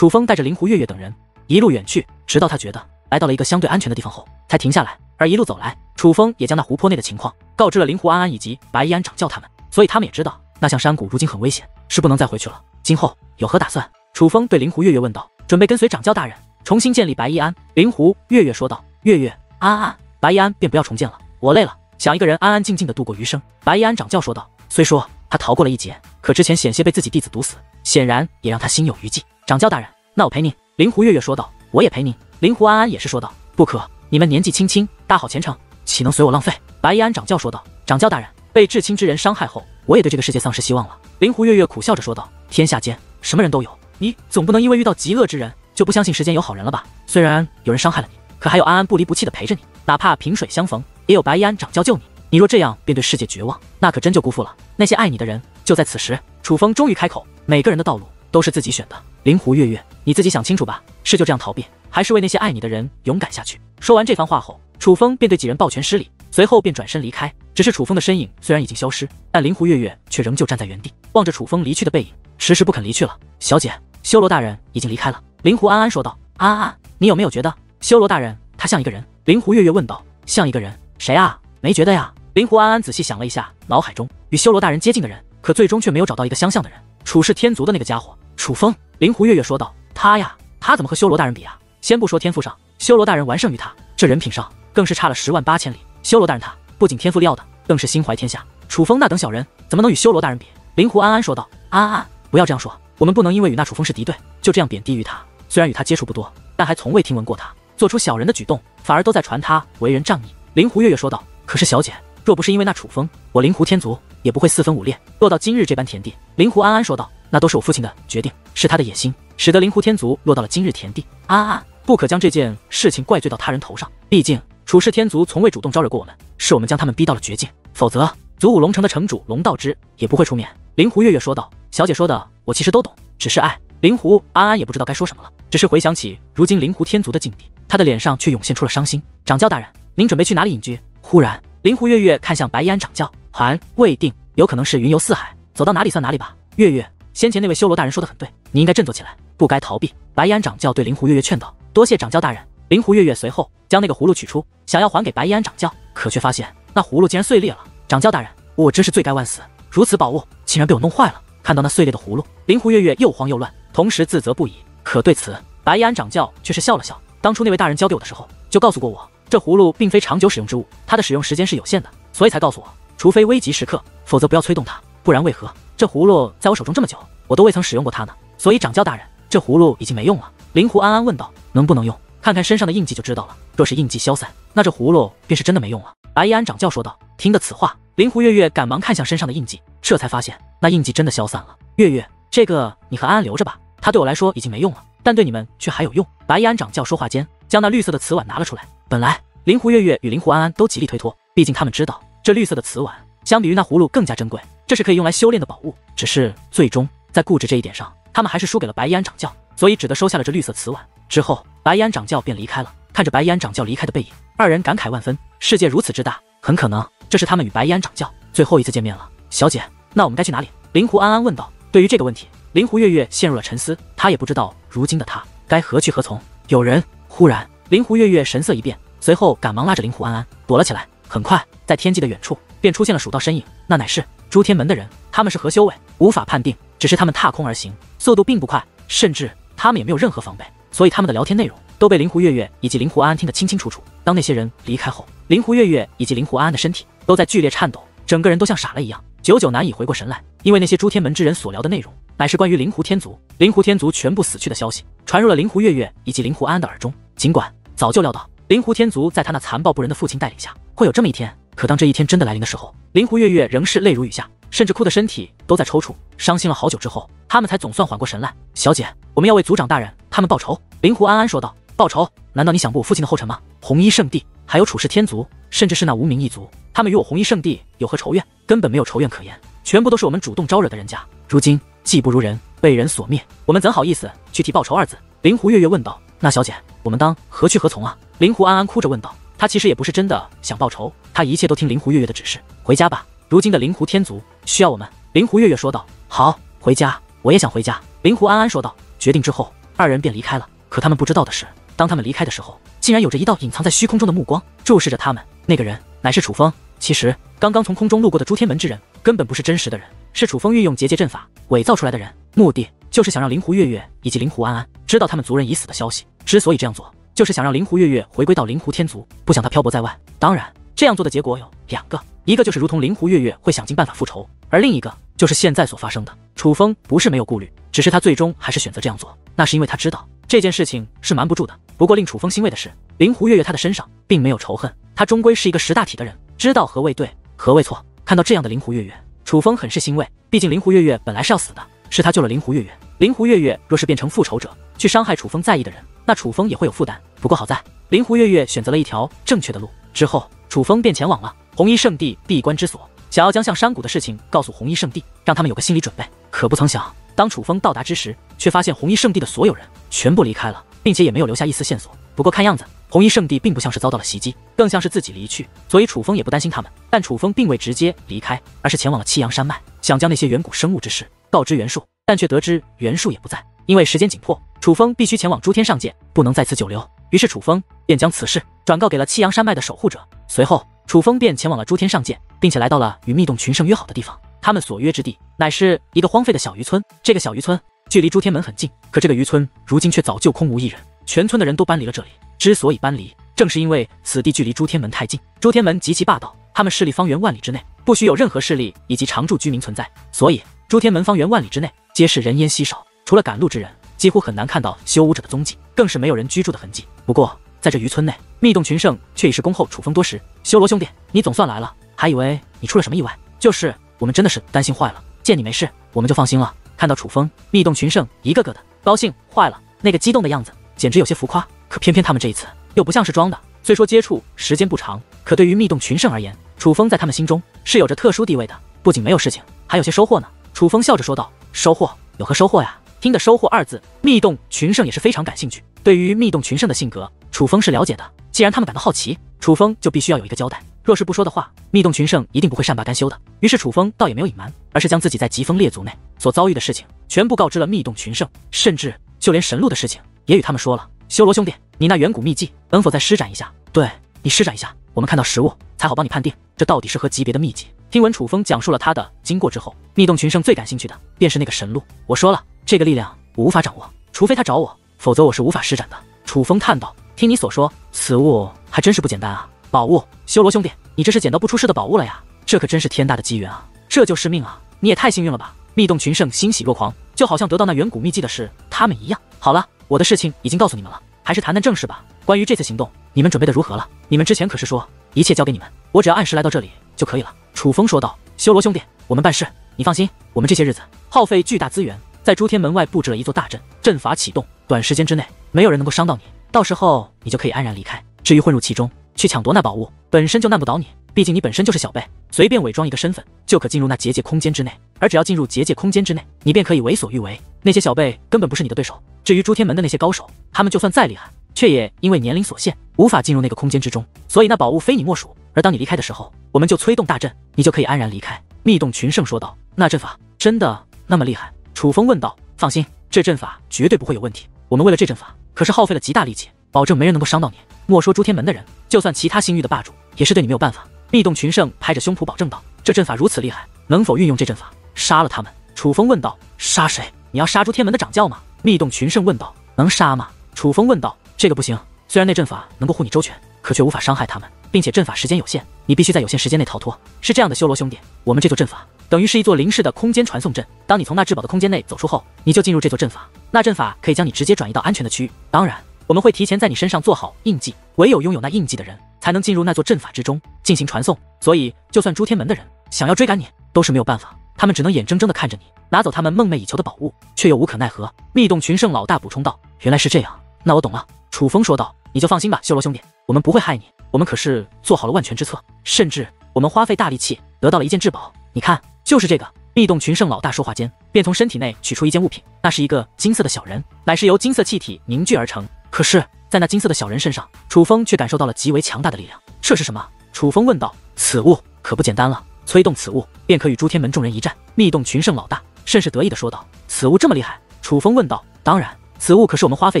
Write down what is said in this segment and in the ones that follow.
楚风带着灵狐月月等人一路远去，直到他觉得来到了一个相对安全的地方后，才停下来。而一路走来，楚风也将那湖泊内的情况告知了灵狐安安以及白衣安掌教他们，所以他们也知道那象山谷如今很危险，是不能再回去了。今后有何打算？楚风对灵狐月月问道。准备跟随掌教大人重新建立白衣安。灵狐月月说道。月月，安，白衣安便不要重建了，我累了，想一个人安安静静的度过余生。白衣安掌教说道。虽说他逃过了一劫，可之前险些被自己弟子毒死，显然也让他心有余悸。掌教大人，那我陪您。灵狐月月说道。我也陪您。灵狐安安也是说道。不可，你们年纪轻轻，大好前程，岂能随我浪费？白衣安掌教说道。掌教大人，被至亲之人伤害后，我也对这个世界丧失希望了。灵狐月月苦笑着说道。天下间什么人都有，你总不能因为遇到极恶之人就不相信世间有好人了吧？虽然有人伤害了你，可还有安安不离不弃的陪着你，哪怕萍水相逢，也有白衣安掌教救你。你若这样便对世界绝望，那可真就辜负了那些爱你的人。就在此时，楚风终于开口。每个人的道路都是自己选的，灵狐月月，你自己想清楚吧，是就这样逃避，还是为那些爱你的人勇敢下去？说完这番话后，楚风便对几人抱拳施礼，随后便转身离开。只是楚风的身影虽然已经消失，但灵狐月月却仍旧站在原地，望着楚风离去的背影，迟迟不肯离去了。小姐，修罗大人已经离开了。灵狐安安说道。安，你有没有觉得修罗大人他像一个人？灵狐月月问道。像一个人？谁啊？没觉得呀。灵狐安安仔细想了一下，脑海中与修罗大人接近的人，可最终却没有找到一个相像的人。楚氏天族的那个家伙，楚风。灵狐月月说道。他呀，他怎么和修罗大人比啊？先不说天赋上，修罗大人完胜于他，这人品上更是差了10万8千里。修罗大人他不仅天赋撂的，更是心怀天下。楚风那等小人怎么能与修罗大人比？灵狐安安说道。安，不要这样说，我们不能因为与那楚风是敌对，就这样贬低于他。虽然与他接触不多，但还从未听闻过他做出小人的举动，反而都在传他为人仗义。灵狐月月说道。可是小姐，若不是因为那楚风，我灵狐天族也不会4分5裂，落到今日这般田地。灵狐安安说道。那都是我父亲的决定，是他的野心，使得灵狐天族落到了今日田地。安，不可将这件事情怪罪到他人头上，毕竟楚氏天族从未主动招惹过我们，是我们将他们逼到了绝境，否则祖武龙城的城主龙道之也不会出面。灵狐月月说道。小姐说的我其实都懂，只是爱。灵狐安安也不知道该说什么了，只是回想起如今灵狐天族的境地，他的脸上却涌现出了伤心。掌教大人，您准备去哪里隐居？忽然灵狐月月看向白衣安掌教，还未定，有可能是云游四海，走到哪里算哪里吧。月月，先前那位修罗大人说的很对，你应该振作起来，不该逃避。白衣安掌教对灵狐月月劝道。多谢掌教大人。灵狐月月随后将那个葫芦取出，想要还给白衣安掌教，可却发现那葫芦竟然碎裂了。掌教大人，我真是罪该万死，如此宝物竟然被我弄坏了。看到那碎裂的葫芦，灵狐月月又慌又乱，同时自责不已。可对此，白衣安掌教却是笑了笑。当初那位大人交给我的时候，就告诉过我，这葫芦并非长久使用之物，它的使用时间是有限的，所以才告诉我，除非危急时刻，否则不要催动它，不然为何这葫芦在我手中这么久，我都未曾使用过它呢？所以掌教大人，这葫芦已经没用了。灵狐安安问道。能不能用？看看身上的印记就知道了。若是印记消散，那这葫芦便是真的没用了。白衣安掌教说道。听得此话，灵狐月月赶忙看向身上的印记，这才发现那印记真的消散了。月月，这个你和安安留着吧，它对我来说已经没用了，但对你们却还有用。白衣安掌教说话间，将那绿色的瓷碗拿了出来。本来灵狐月月与灵狐安安都极力推脱，毕竟他们知道这绿色的瓷碗相比于那葫芦更加珍贵，这是可以用来修炼的宝物。只是最终在固执这一点上，他们还是输给了白衣安掌教，所以只得收下了这绿色瓷碗。之后白衣安掌教便离开了。看着白衣安掌教离开的背影，二人感慨万分。世界如此之大，很可能这是他们与白衣安掌教最后一次见面了。小姐，那我们该去哪里？灵狐安安问道。对于这个问题，灵狐月月陷入了沉思，她也不知道如今的她该何去何从。有人！忽然灵狐月月神色一变，随后赶忙拉着灵狐安安躲了起来。很快在天际的远处便出现了蜀道身影，那乃是诸天门的人。他们是何修为无法判定，只是他们踏空而行，速度并不快，甚至他们也没有任何防备，所以他们的聊天内容都被灵狐月月以及灵狐安安听得清清楚楚。当那些人离开后，灵狐月月以及灵狐安安的身体都在剧烈颤抖，整个人都像傻了一样，久久难以回过神来。因为那些诸天门之人所聊的内容乃是关于灵狐天族全部死去的消息，传入了灵狐月月以及灵狐安安的耳中。尽管早就料到灵狐天族在他那残暴不仁的父亲带领下会有这么一天，可当这一天真的来临的时候，灵狐月月仍是泪如雨下，甚至哭得身体都在抽搐。伤心了好久之后，他们才总算缓过神来。小姐，我们要为族长大人他们报仇。灵狐安安说道。报仇？难道你想步我父亲的后尘吗？红衣圣地，还有楚氏天族，甚至是那无名一族，他们与我红衣圣地有何仇怨？根本没有仇怨可言，全部都是我们主动招惹的人家。如今技不如人，被人所灭，我们怎好意思去提报仇二字？灵狐月月问道。那小姐，我们当何去何从啊？灵狐安安哭着问道。他其实也不是真的想报仇，他一切都听灵狐月月的指示。回家吧，如今的灵狐天族需要我们。灵狐月月说道。好，回家，我也想回家。灵狐安安说道。决定之后，二人便离开了。可他们不知道的是，当他们离开的时候，竟然有着一道隐藏在虚空中的目光注视着他们。那个人乃是楚风。其实，刚刚从空中路过的诸天门之人根本不是真实的人，是楚风运用结界阵法伪造出来的人，目的就是想让灵狐月月以及灵狐安安知道他们族人已死的消息。之所以这样做，就是想让灵狐月月回归到灵狐天族，不想他漂泊在外。当然，这样做的结果有两个，一个就是如同灵狐月月会想尽办法复仇，而另一个就是现在所发生的。楚风不是没有顾虑，只是他最终还是选择这样做，那是因为他知道这件事情是瞒不住的。不过令楚风欣慰的是，灵狐月月他的身上并没有仇恨，他终归是一个识大体的人，知道何谓对，何谓错。看到这样的灵狐月月，楚风很是欣慰，毕竟灵狐月月本来是要死的，是他救了灵狐月月。灵狐月月若是变成复仇者，去伤害楚风在意的人，那楚风也会有负担。不过好在灵狐月月选择了一条正确的路。之后，楚风便前往了红衣圣地闭关之所，想要将向山谷的事情告诉红衣圣地，让他们有个心理准备。可不曾想，当楚风到达之时，却发现红衣圣地的所有人全部离开了，并且也没有留下一丝线索。不过看样子，红衣圣地并不像是遭到了袭击，更像是自己离去，所以楚风也不担心他们。但楚风并未直接离开，而是前往了七阳山脉，想将那些远古生物之事告知袁术，但却得知袁术也不在。因为时间紧迫，楚风必须前往诸天上界，不能在此久留。于是楚风便将此事转告给了七阳山脉的守护者。随后，楚风便前往了诸天上界，并且来到了与密洞群圣约好的地方。他们所约之地乃是一个荒废的小渔村。这个小渔村距离诸天门很近，可这个渔村如今却早就空无一人，全村的人都搬离了这里。之所以搬离，正是因为此地距离诸天门太近，诸天门极其霸道，他们势力方圆万里之内不许有任何势力以及常住居民存在，所以诸天门方圆万里之内皆是人烟稀少，除了赶路之人，几乎很难看到修武者的踪迹，更是没有人居住的痕迹。不过在这渔村内，密洞群圣却已是恭候楚风多时。修罗兄弟，你总算来了，还以为你出了什么意外，就是我们真的是担心坏了，见你没事，我们就放心了。看到楚风，密洞群圣一个个的高兴坏了，那个激动的样子简直有些浮夸。可偏偏他们这一次又不像是装的，虽说接触时间不长，可对于密洞群圣而言，楚风在他们心中是有着特殊地位的。不仅没有事情，还有些收获呢。楚风笑着说道：收获？有何收获呀？听得收获二字，密洞群圣也是非常感兴趣。对于密洞群圣的性格，楚风是了解的。既然他们感到好奇，楚风就必须要有一个交代。若是不说的话，密洞群圣一定不会善罢甘休的。于是楚风倒也没有隐瞒，而是将自己在疾风列族内所遭遇的事情全部告知了密洞群圣，甚至就连神路的事情也与他们说了。修罗兄弟，你那远古秘技能否再施展一下？对，你施展一下，我们看到实物才好帮你判定这到底是何级别的秘籍。听闻楚风讲述了他的经过之后，密洞群圣最感兴趣的便是那个神路。我说了，这个力量我无法掌握，除非他找我，否则我是无法施展的。楚风叹道：听你所说，此物还真是不简单啊。宝物？修罗兄弟，你这是捡到不出世的宝物了呀，这可真是天大的机缘啊，这就是命啊，你也太幸运了吧。密洞群圣欣喜若狂，就好像得到那远古秘籍的是他们一样。好了，我的事情已经告诉你们了，还是谈谈正事吧。关于这次行动，你们准备的如何了？你们之前可是说一切交给你们，我只要按时来到这里就可以了。楚风说道：修罗兄弟，我们办事你放心，我们这些日子耗费巨大资源，在诸天门外布置了一座大阵，阵法启动，短时间之内没有人能够伤到你，到时候你就可以安然离开。至于混入其中去抢夺那宝物，本身就难不倒你，毕竟你本身就是小辈，随便伪装一个身份就可进入那结界空间之内，而只要进入结界空间之内，你便可以为所欲为。那些小辈根本不是你的对手。至于诸天门的那些高手，他们就算再厉害，却也因为年龄所限，无法进入那个空间之中，所以那宝物非你莫属。而当你离开的时候，我们就催动大阵，你就可以安然离开。密洞群圣说道：那阵法真的那么厉害？楚风问道。放心，这阵法绝对不会有问题，我们为了这阵法可是耗费了极大力气，保证没人能够伤到你。莫说诸天门的人，就算其他星域的霸主也是对你没有办法。密洞群圣拍着胸脯保证道：这阵法如此厉害，能否运用这阵法杀了他们？楚风问道。杀谁？你要杀诸天门的掌教吗？密洞群圣问道。能杀吗？楚风问道。这个不行，虽然那阵法能够护你周全，可却无法伤害他们，并且阵法时间有限，你必须在有限时间内逃脱。是这样的，修罗兄弟，我们这座阵法等于是一座灵式的空间传送阵，当你从那至宝的空间内走出后，你就进入这座阵法，那阵法可以将你直接转移到安全的区域。当然，我们会提前在你身上做好印记，唯有拥有那印记的人才能进入那座阵法之中进行传送，所以就算诸天门的人想要追赶你都是没有办法，他们只能眼睁睁地看着你拿走他们梦寐以求的宝物，却又无可奈何。密洞群圣老大补充道。原来是这样，那我懂了。楚风说道。你就放心吧，修罗兄弟，我们不会害你，我们可是做好了万全之策，甚至我们花费大力气得到了一件至宝，你看，就是这个。密洞群圣老大说话间，便从身体内取出一件物品，那是一个金色的小人，乃是由金色气体凝聚而成。可是，在那金色的小人身上，楚风却感受到了极为强大的力量。这是什么？楚风问道。此物可不简单了，催动此物便可与诸天门众人一战。密洞群圣老大甚是得意地说道。此物这么厉害？楚风问道。当然，此物可是我们花费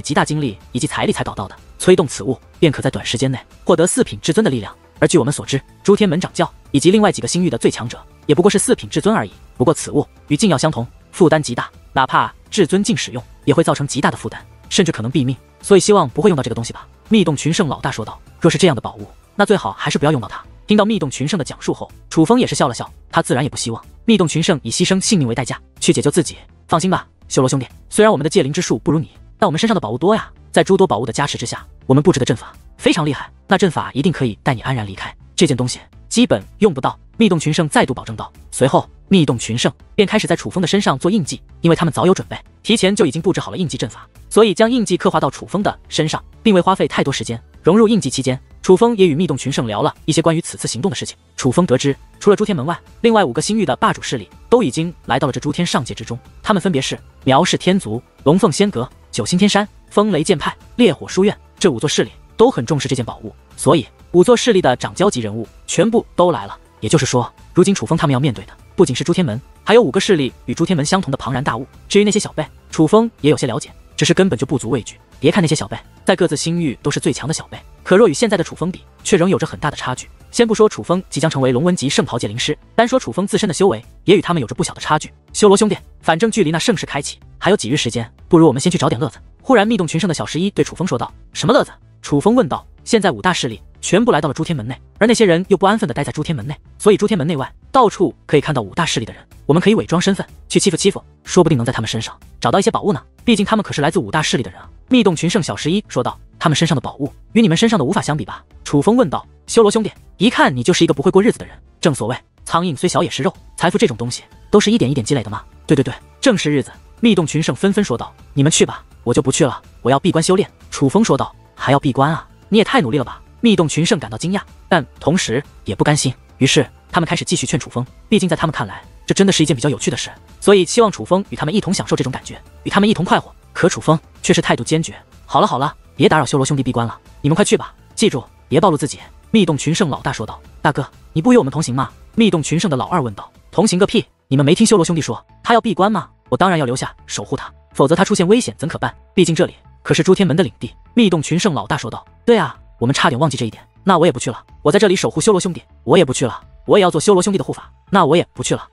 极大精力以及财力才搞到的，催动此物便可在短时间内获得4品至尊的力量。而据我们所知，诸天门掌教以及另外几个星域的最强者也不过是4品至尊而已。不过此物与禁药相同，负担极大，哪怕至尊境使用也会造成极大的负担，甚至可能毙命，所以希望不会用到这个东西吧。密洞群圣老大说道。若是这样的宝物，那最好还是不要用到它。听到密洞群圣的讲述后，楚风也是笑了笑，他自然也不希望密洞群圣以牺牲性命为代价去解救自己。放心吧，修罗兄弟，虽然我们的戒灵之术不如你，但我们身上的宝物多呀，在诸多宝物的加持之下，我们布置的阵法非常厉害，那阵法一定可以带你安然离开。这件东西基本用不到。密洞群圣再度保证道。随后密洞群圣便开始在楚风的身上做印记，因为他们早有准备，提前就已经布置好了印记阵法，所以将印记刻画到楚风的身上，并未花费太多时间。融入印记期间，楚风也与密洞群圣聊了一些关于此次行动的事情。楚风得知，除了诸天门外，另外5个星域的霸主势力都已经来到了这诸天上界之中，他们分别是苗氏天族、龙凤仙阁、九星天山、风雷剑派、烈火书院。这5座势力都很重视这件宝物，所以5座势力的掌交级人物全部都来了。也就是说，如今楚风他们要面对的不仅是诸天门，还有5个势力与诸天门相同的庞然大物。至于那些小辈，楚风也有些了解，只是根本就不足畏惧。别看那些小辈在各自星域都是最强的小辈，可若与现在的楚风比，却仍有着很大的差距。先不说楚风即将成为龙纹级圣袍界灵师，单说楚风自身的修为，也与他们有着不小的差距。修罗兄弟，反正距离那盛世开启还有几日时间，不如我们先去找点乐子。忽然密洞群圣的小11对楚风说道。什么乐子？楚风问道。现在5大势力全部来到了诸天门内，而那些人又不安分地待在诸天门内，所以诸天门内外到处可以看到5大势力的人。我们可以伪装身份去欺负，说不定能在他们身上找到一些宝物呢。毕竟他们可是来自5大势力的人啊。密洞群圣小11说道。他们身上的宝物与你们身上的无法相比吧？楚风问道。修罗兄弟，一看你就是一个不会过日子的人。正所谓苍蝇虽小也是肉，财富这种东西都是一点一点积累的嘛。对，正是日子。密洞群圣纷纷说道。你们去吧，我就不去了，我要闭关修炼。楚风说道。还要闭关啊？你也太努力了吧！密洞群圣感到惊讶，但同时也不甘心。于是他们开始继续劝楚风，毕竟在他们看来，这真的是一件比较有趣的事，所以希望楚风与他们一同享受这种感觉，与他们一同快活。可楚风却是态度坚决。好了，别打扰修罗兄弟闭关了，你们快去吧，记住别暴露自己。密洞群圣老大说道。大哥，你不与我们同行吗？密洞群圣的老二问道。同行个屁！你们没听修罗兄弟说他要闭关吗？我当然要留下守护他，否则他出现危险怎可办？毕竟这里可是诸天门的领地。密洞群圣老大说道。对啊，我们差点忘记这一点。那我也不去了，我在这里守护修罗兄弟。我也不去了，我也要做修罗兄弟的护法。那我也不去了。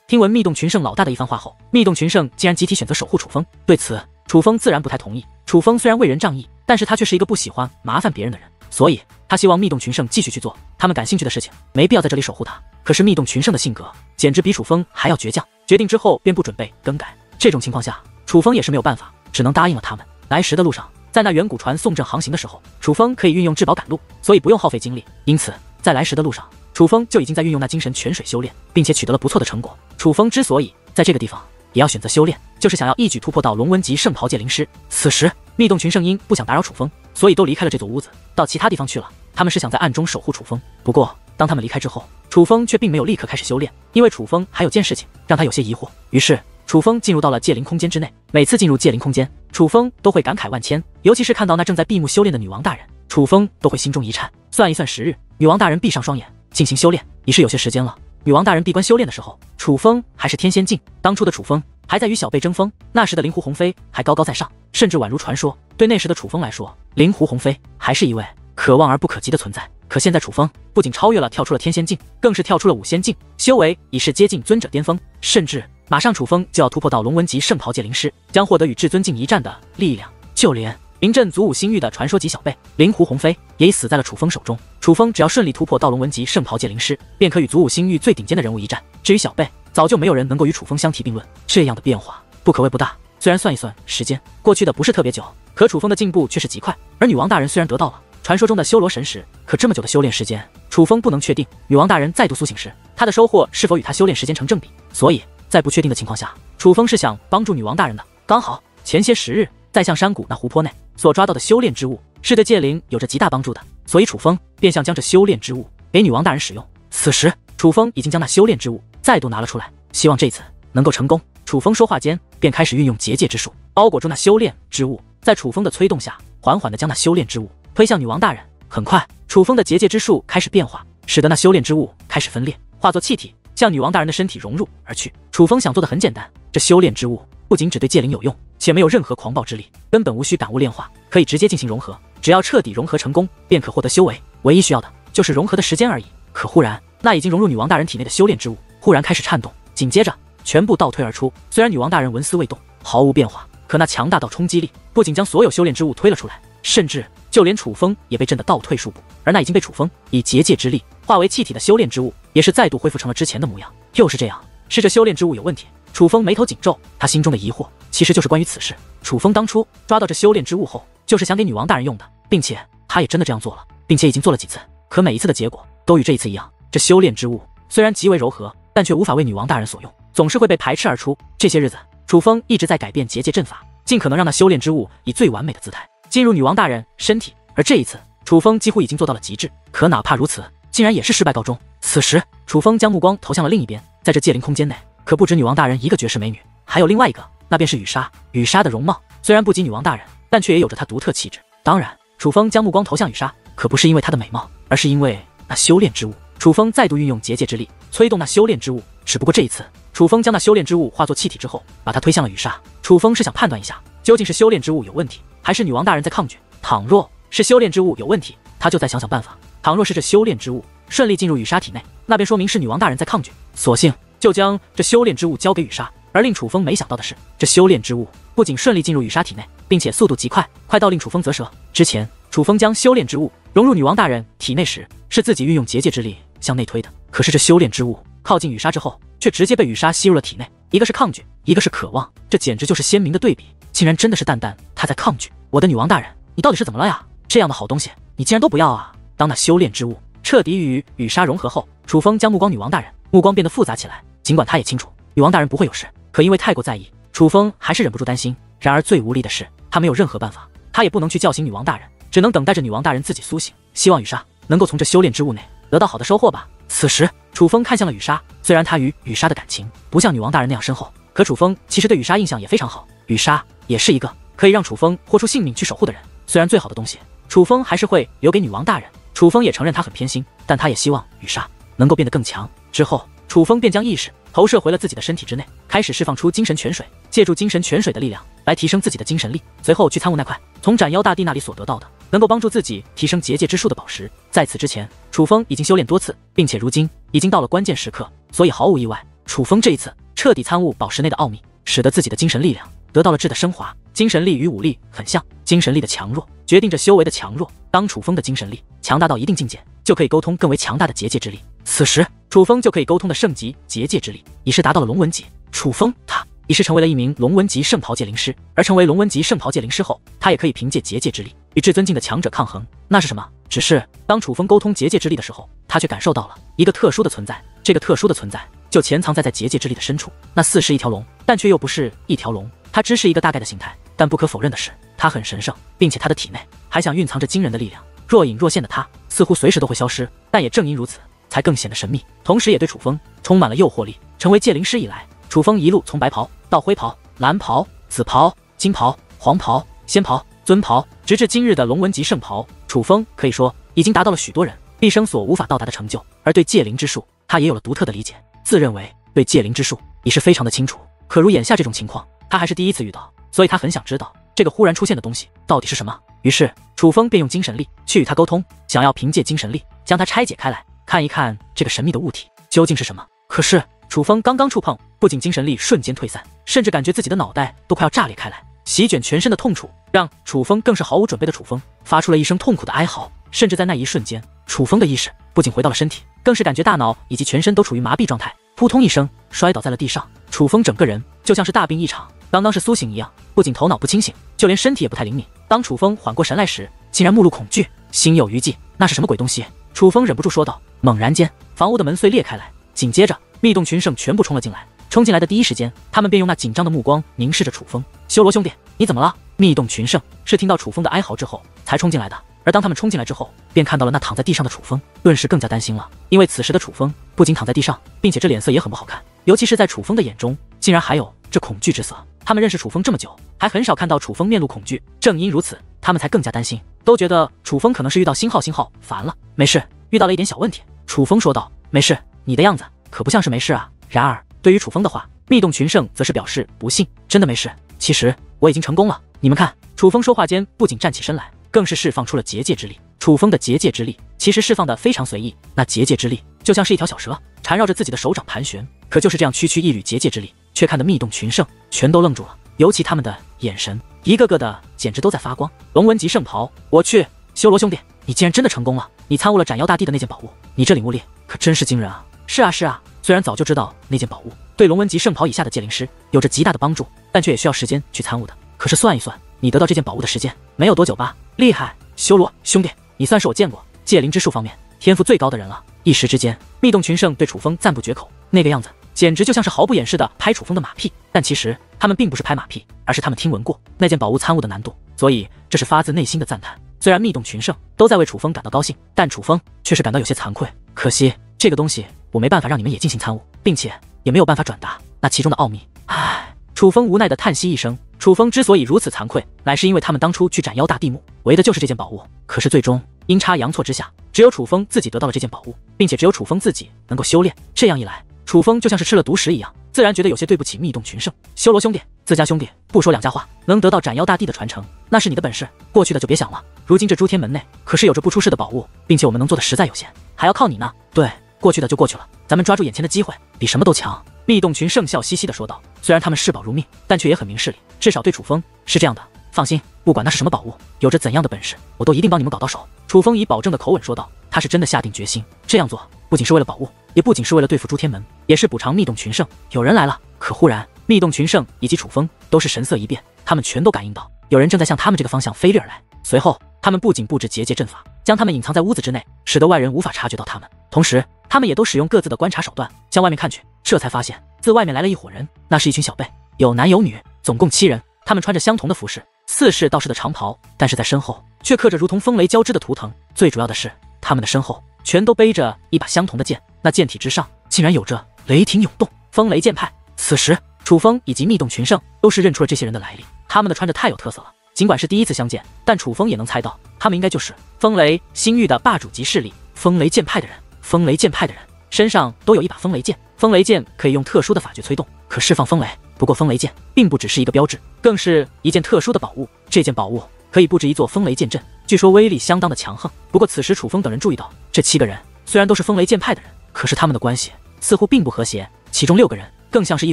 听闻密洞群圣老大的一番话后，密洞群圣竟然集体选择守护楚风。对此，楚风自然不太同意。楚风虽然为人仗义，但是他却是一个不喜欢麻烦别人的人，所以他希望密洞群圣继续去做他们感兴趣的事情，没必要在这里守护他。可是密洞群圣的性格简直比楚风还要倔强，决定之后便不准备更改。这种情况下，楚风也是没有办法，只能答应了他们。来时的路上，在那远古船送阵航行的时候，楚风可以运用至宝赶路，所以不用耗费精力。因此在来时的路上，楚风就已经在运用那精神泉水修炼，并且取得了不错的成果。楚风之所以在这个地方也要选择修炼，就是想要一举突破到龙纹级圣袍界灵师。此时密洞群圣因不想打扰楚风，所以都离开了这座屋子，到其他地方去了。他们是想在暗中守护楚风。不过当他们离开之后，楚风却并没有立刻开始修炼，因为楚风还有件事情让他有些疑惑。于是楚风进入到了界灵空间之内。每次进入界灵空间，楚风都会感慨万千，尤其是看到那正在闭目修炼的女王大人，楚风都会心中一颤。算一算时日，女王大人闭上双眼进行修炼已是有些时间了。女王大人闭关修炼的时候，楚风还是天仙境。当初的楚风还在与小辈争锋，那时的灵狐鸿飞还高高在上，甚至宛如传说。对那时的楚风来说，灵狐鸿飞还是一位可望而不可及的存在。可现在楚风不仅超越了，跳出了天仙境，更是跳出了5仙境，修为已是接近尊者巅峰，甚至马上楚风就要突破到龙纹级圣袍界灵师，将获得与至尊境一战的力量。就连名震祖武星域的传说级小辈灵狐鸿飞也已死在了楚风手中。楚风只要顺利突破到龙纹级圣袍界灵师，便可与祖武星域最顶尖的人物一战。至于小辈，早就没有人能够与楚风相提并论。这样的变化不可谓不大，虽然算一算时间过去的不是特别久，可楚风的进步却是极快。而女王大人虽然得到了传说中的修罗神石，可这么久的修炼时间，楚风不能确定女王大人再度苏醒时，她的收获是否与她修炼时间成正比。所以在不确定的情况下，楚风是想帮助女王大人的。刚好前些时日在象山谷那湖泊内所抓到的修炼之物是对界灵有着极大帮助的，所以楚风便想将这修炼之物给女王大人使用。此时楚风已经将那修炼之物再度拿了出来，希望这次能够成功。楚风说话间便开始运用结界之术，包裹住那修炼之物，在楚风的催动下，缓缓地将那修炼之物推向女王大人。很快，楚风的结界之术开始变化，使得那修炼之物开始分裂，化作气体，向女王大人的身体融入而去。楚风想做的很简单，这修炼之物不仅只对戒灵有用，且没有任何狂暴之力，根本无需感悟炼化，可以直接进行融合。只要彻底融合成功，便可获得修为。唯一需要的就是融合的时间而已。可忽然，那已经融入女王大人体内的修炼之物忽然开始颤动，紧接着全部倒退而出。虽然女王大人纹丝未动，毫无变化，可那强大到冲击力不仅将所有修炼之物推了出来，甚至就连楚风也被震得倒退数步。而那已经被楚风以结界之力化为气体的修炼之物，也是再度恢复成了之前的模样。又是这样，是这修炼之物有问题？楚风眉头紧皱，他心中的疑惑其实就是关于此事。楚风当初抓到这修炼之物后，就是想给女王大人用的，并且他也真的这样做了，并且已经做了几次，可每一次的结果都与这一次一样。这修炼之物虽然极为柔和，但却无法为女王大人所用，总是会被排斥而出。这些日子，楚风一直在改变结界阵法，尽可能让那修炼之物以最完美的姿态进入女王大人身体。而这一次，楚风几乎已经做到了极致，可哪怕如此，竟然也是失败告终。此时，楚风将目光投向了另一边，在这戒灵空间内，可不止女王大人一个绝世美女，还有另外一个，那便是雨莎。雨莎的容貌虽然不及女王大人，但却也有着她独特气质。当然，楚风将目光投向雨莎，可不是因为她的美貌，而是因为那修炼之物。楚风再度运用结界之力，催动那修炼之物。只不过这一次，楚风将那修炼之物化作气体之后，把它推向了雨莎。楚风是想判断一下，究竟是修炼之物有问题，还是女王大人在抗拒。倘若是修炼之物有问题，他就再想想办法；倘若是这修炼之物顺利进入雨莎体内，那便说明是女王大人在抗拒，索性就将这修炼之物交给雨莎。而令楚风没想到的是，这修炼之物不仅顺利进入雨莎体内，并且速度极快，快到令楚风啧舌。之前楚风将修炼之物融入女王大人体内时，是自己运用结界之力向内推的，可是这修炼之物靠近雨莎之后，却直接被雨莎吸入了体内。一个是抗拒，一个是渴望，这简直就是鲜明的对比。竟然真的是蛋蛋他在抗拒。我的女王大人，你到底是怎么了呀？这样的好东西你竟然都不要啊！当那修炼之物彻底与雨莎融合后，楚风将目光女王大人，目光变得复杂起来。尽管他也清楚女王大人不会有事，可因为太过在意，楚风还是忍不住担心。然而最无力的是，他没有任何办法，他也不能去叫醒女王大人，只能等待着女王大人自己苏醒，希望雨莎能够从这修炼之物内得到好的收获吧。此时楚风看向了雨莎，虽然他与雨莎的感情不像女王大人那样深厚，可楚风其实对雨莎印象也非常好。雨莎也是一个可以让楚风豁出性命去守护的人，虽然最好的东西楚风还是会留给女王大人，楚风也承认他很偏心，但他也希望雨莎能够变得更强。之后楚风便将意识投射回了自己的身体之内，开始释放出精神泉水，借助精神泉水的力量来提升自己的精神力。随后去参悟那块从斩妖大帝那里所得到的能够帮助自己提升结界之术的宝石。在此之前，楚风已经修炼多次，并且如今已经到了关键时刻，所以毫无意外，楚风这一次彻底参悟宝石内的奥秘，使得自己的精神力量得到了质的升华。精神力与武力很像，精神力的强弱决定着修为的强弱。当楚风的精神力强大到一定境界，就可以沟通更为强大的结界之力，此时楚风就可以沟通的圣级结界之力已是达到了龙纹级。楚风他已是成为了一名龙纹级圣袍界灵师，而成为龙纹级圣袍界灵师后，他也可以凭借结界之力与至尊境的强者抗衡。那是什么？只是当楚风沟通结界之力的时候，他却感受到了一个特殊的存在，这个特殊的存在就潜藏在结界之力的深处。那似是一条龙，但却又不是一条龙，它只是一个大概的形态。但不可否认的是，它很神圣，并且它的体内还想蕴藏着惊人的力量。若隐若现的它似乎随时都会消失，但也正因如此，才更显得神秘，同时也对楚风充满了诱惑力。成为界灵师以来，楚风一路从白袍到灰袍、蓝袍、紫袍、金袍、黄袍、仙袍、尊袍，直至今日的龙纹级圣袍，楚风可以说已经达到了许多人毕生所无法到达的成就。而对界灵之术，他也有了独特的理解，自认为对界灵之术已是非常的清楚。可如眼下这种情况，他还是第一次遇到，所以他很想知道这个忽然出现的东西到底是什么。于是楚风便用精神力去与他沟通，想要凭借精神力将它拆解开来，看一看这个神秘的物体究竟是什么。可是楚风刚刚触碰，不仅精神力瞬间退散，甚至感觉自己的脑袋都快要炸裂开来，席卷全身的痛楚让楚风更是毫无准备的楚风发出了一声痛苦的哀嚎。甚至在那一瞬间，楚风的意识不仅回到了身体，更是感觉大脑以及全身都处于麻痹状态，扑通一声摔倒在了地上。楚风整个人就像是大病一场，刚刚是苏醒一样，不仅头脑不清醒，就连身体也不太灵敏。当楚风缓过神来时，竟然目露恐惧，心有余悸。那是什么鬼东西？楚风忍不住说道。猛然间，房屋的门碎裂开来，紧接着密洞群圣全部冲了进来。冲进来的第一时间，他们便用那紧张的目光凝视着楚风。修罗兄弟，你怎么了？密洞群圣是听到楚风的哀嚎之后才冲进来的，而当他们冲进来之后，便看到了那躺在地上的楚风，顿时更加担心了。因为此时的楚风不仅躺在地上，并且这脸色也很不好看，尤其是在楚风的眼中，竟然还有这恐惧之色。他们认识楚风这么久，还很少看到楚风面露恐惧，正因如此，他们才更加担心，都觉得楚风可能是遇到星号烦了。没事，遇到了一点小问题。楚风说道。没事，你的样子可不像是没事啊。然而对于楚风的话，密洞群圣则是表示不信，真的没事。其实我已经成功了，你们看。楚风说话间不仅站起身来，更是释放出了结界之力。楚风的结界之力其实释放的非常随意，那结界之力就像是一条小蛇，缠绕着自己的手掌盘旋。可就是这样区区一缕结界之力，却看得密洞群圣全都愣住了，尤其他们的眼神，一个个的简直都在发光。龙纹级圣袍，我去，修罗兄弟，你竟然真的成功了！你参悟了斩妖大帝的那件宝物，你这领悟力可真是惊人啊！是啊是啊，虽然早就知道那件宝物对龙纹级圣袍以下的戒灵师有着极大的帮助，但却也需要时间去参悟的。可是算一算，你得到这件宝物的时间没有多久吧？厉害，修罗兄弟，你算是我见过戒灵之术方面天赋最高的人了。一时之间，密洞群圣对楚风赞不绝口，那个样子简直就像是毫不掩饰的拍楚风的马屁。但其实他们并不是拍马屁，而是他们听闻过那件宝物参悟的难度，所以这是发自内心的赞叹。虽然密洞群圣都在为楚风感到高兴，但楚风却是感到有些惭愧。可惜这个东西我没办法让你们也进行参悟，并且也没有办法转达那其中的奥秘。唉，楚风无奈的叹息一声。楚风之所以如此惭愧，乃是因为他们当初去斩妖大帝墓为的就是这件宝物。可是最终阴差阳错之下，只有楚风自己得到了这件宝物，并且只有楚风自己能够修炼。这样一来，楚风就像是吃了毒食一样，自然觉得有些对不起密洞群圣。修罗兄弟，自家兄弟不说两家话，能得到斩妖大帝的传承，那是你的本事，过去的就别想了。如今这诸天门内可是有着不出世的宝物，并且我们能做的实在有限，还要靠你呢。对，过去的就过去了，咱们抓住眼前的机会，比什么都强。密洞群圣笑嘻嘻地说道，虽然他们视宝如命，但却也很明事理，至少对楚风是这样的。放心，不管那是什么宝物，有着怎样的本事，我都一定帮你们搞到手。楚风以保证的口吻说道，他是真的下定决心这样做，不仅是为了宝物，也不仅是为了对付诸天门，也是补偿密洞群圣。有人来了。可忽然，密洞群圣以及楚风都是神色一变，他们全都感应到有人正在向他们这个方向飞掠而来。随后他们不仅布置结界阵法，将他们隐藏在屋子之内，使得外人无法察觉到他们。同时他们也都使用各自的观察手段向外面看去，这才发现自外面来了一伙人，那是一群小辈，有男有女，总共7人。他们穿着相同的服饰，似是道士的长袍，但是在身后却刻着如同风雷交织的图腾。最主要的是，他们的身后全都背着一把相同的剑，那剑体之上竟然有着雷霆涌动，风雷剑派。此时楚风以及密洞群圣都是认出了这些人的来历，他们的穿着太有特色了。尽管是第一次相见，但楚风也能猜到他们应该就是风雷星域的霸主级势力风雷剑派的人。风雷剑派的人身上都有一把风雷剑，风雷剑可以用特殊的法诀催动，可释放风雷。不过风雷剑并不只是一个标志，更是一件特殊的宝物。这件宝物可以布置一座风雷剑阵，据说威力相当的强横。不过此时楚风等人注意到，这7个人虽然都是风雷剑派的人，可是他们的关系似乎并不和谐，其中6个人更像是一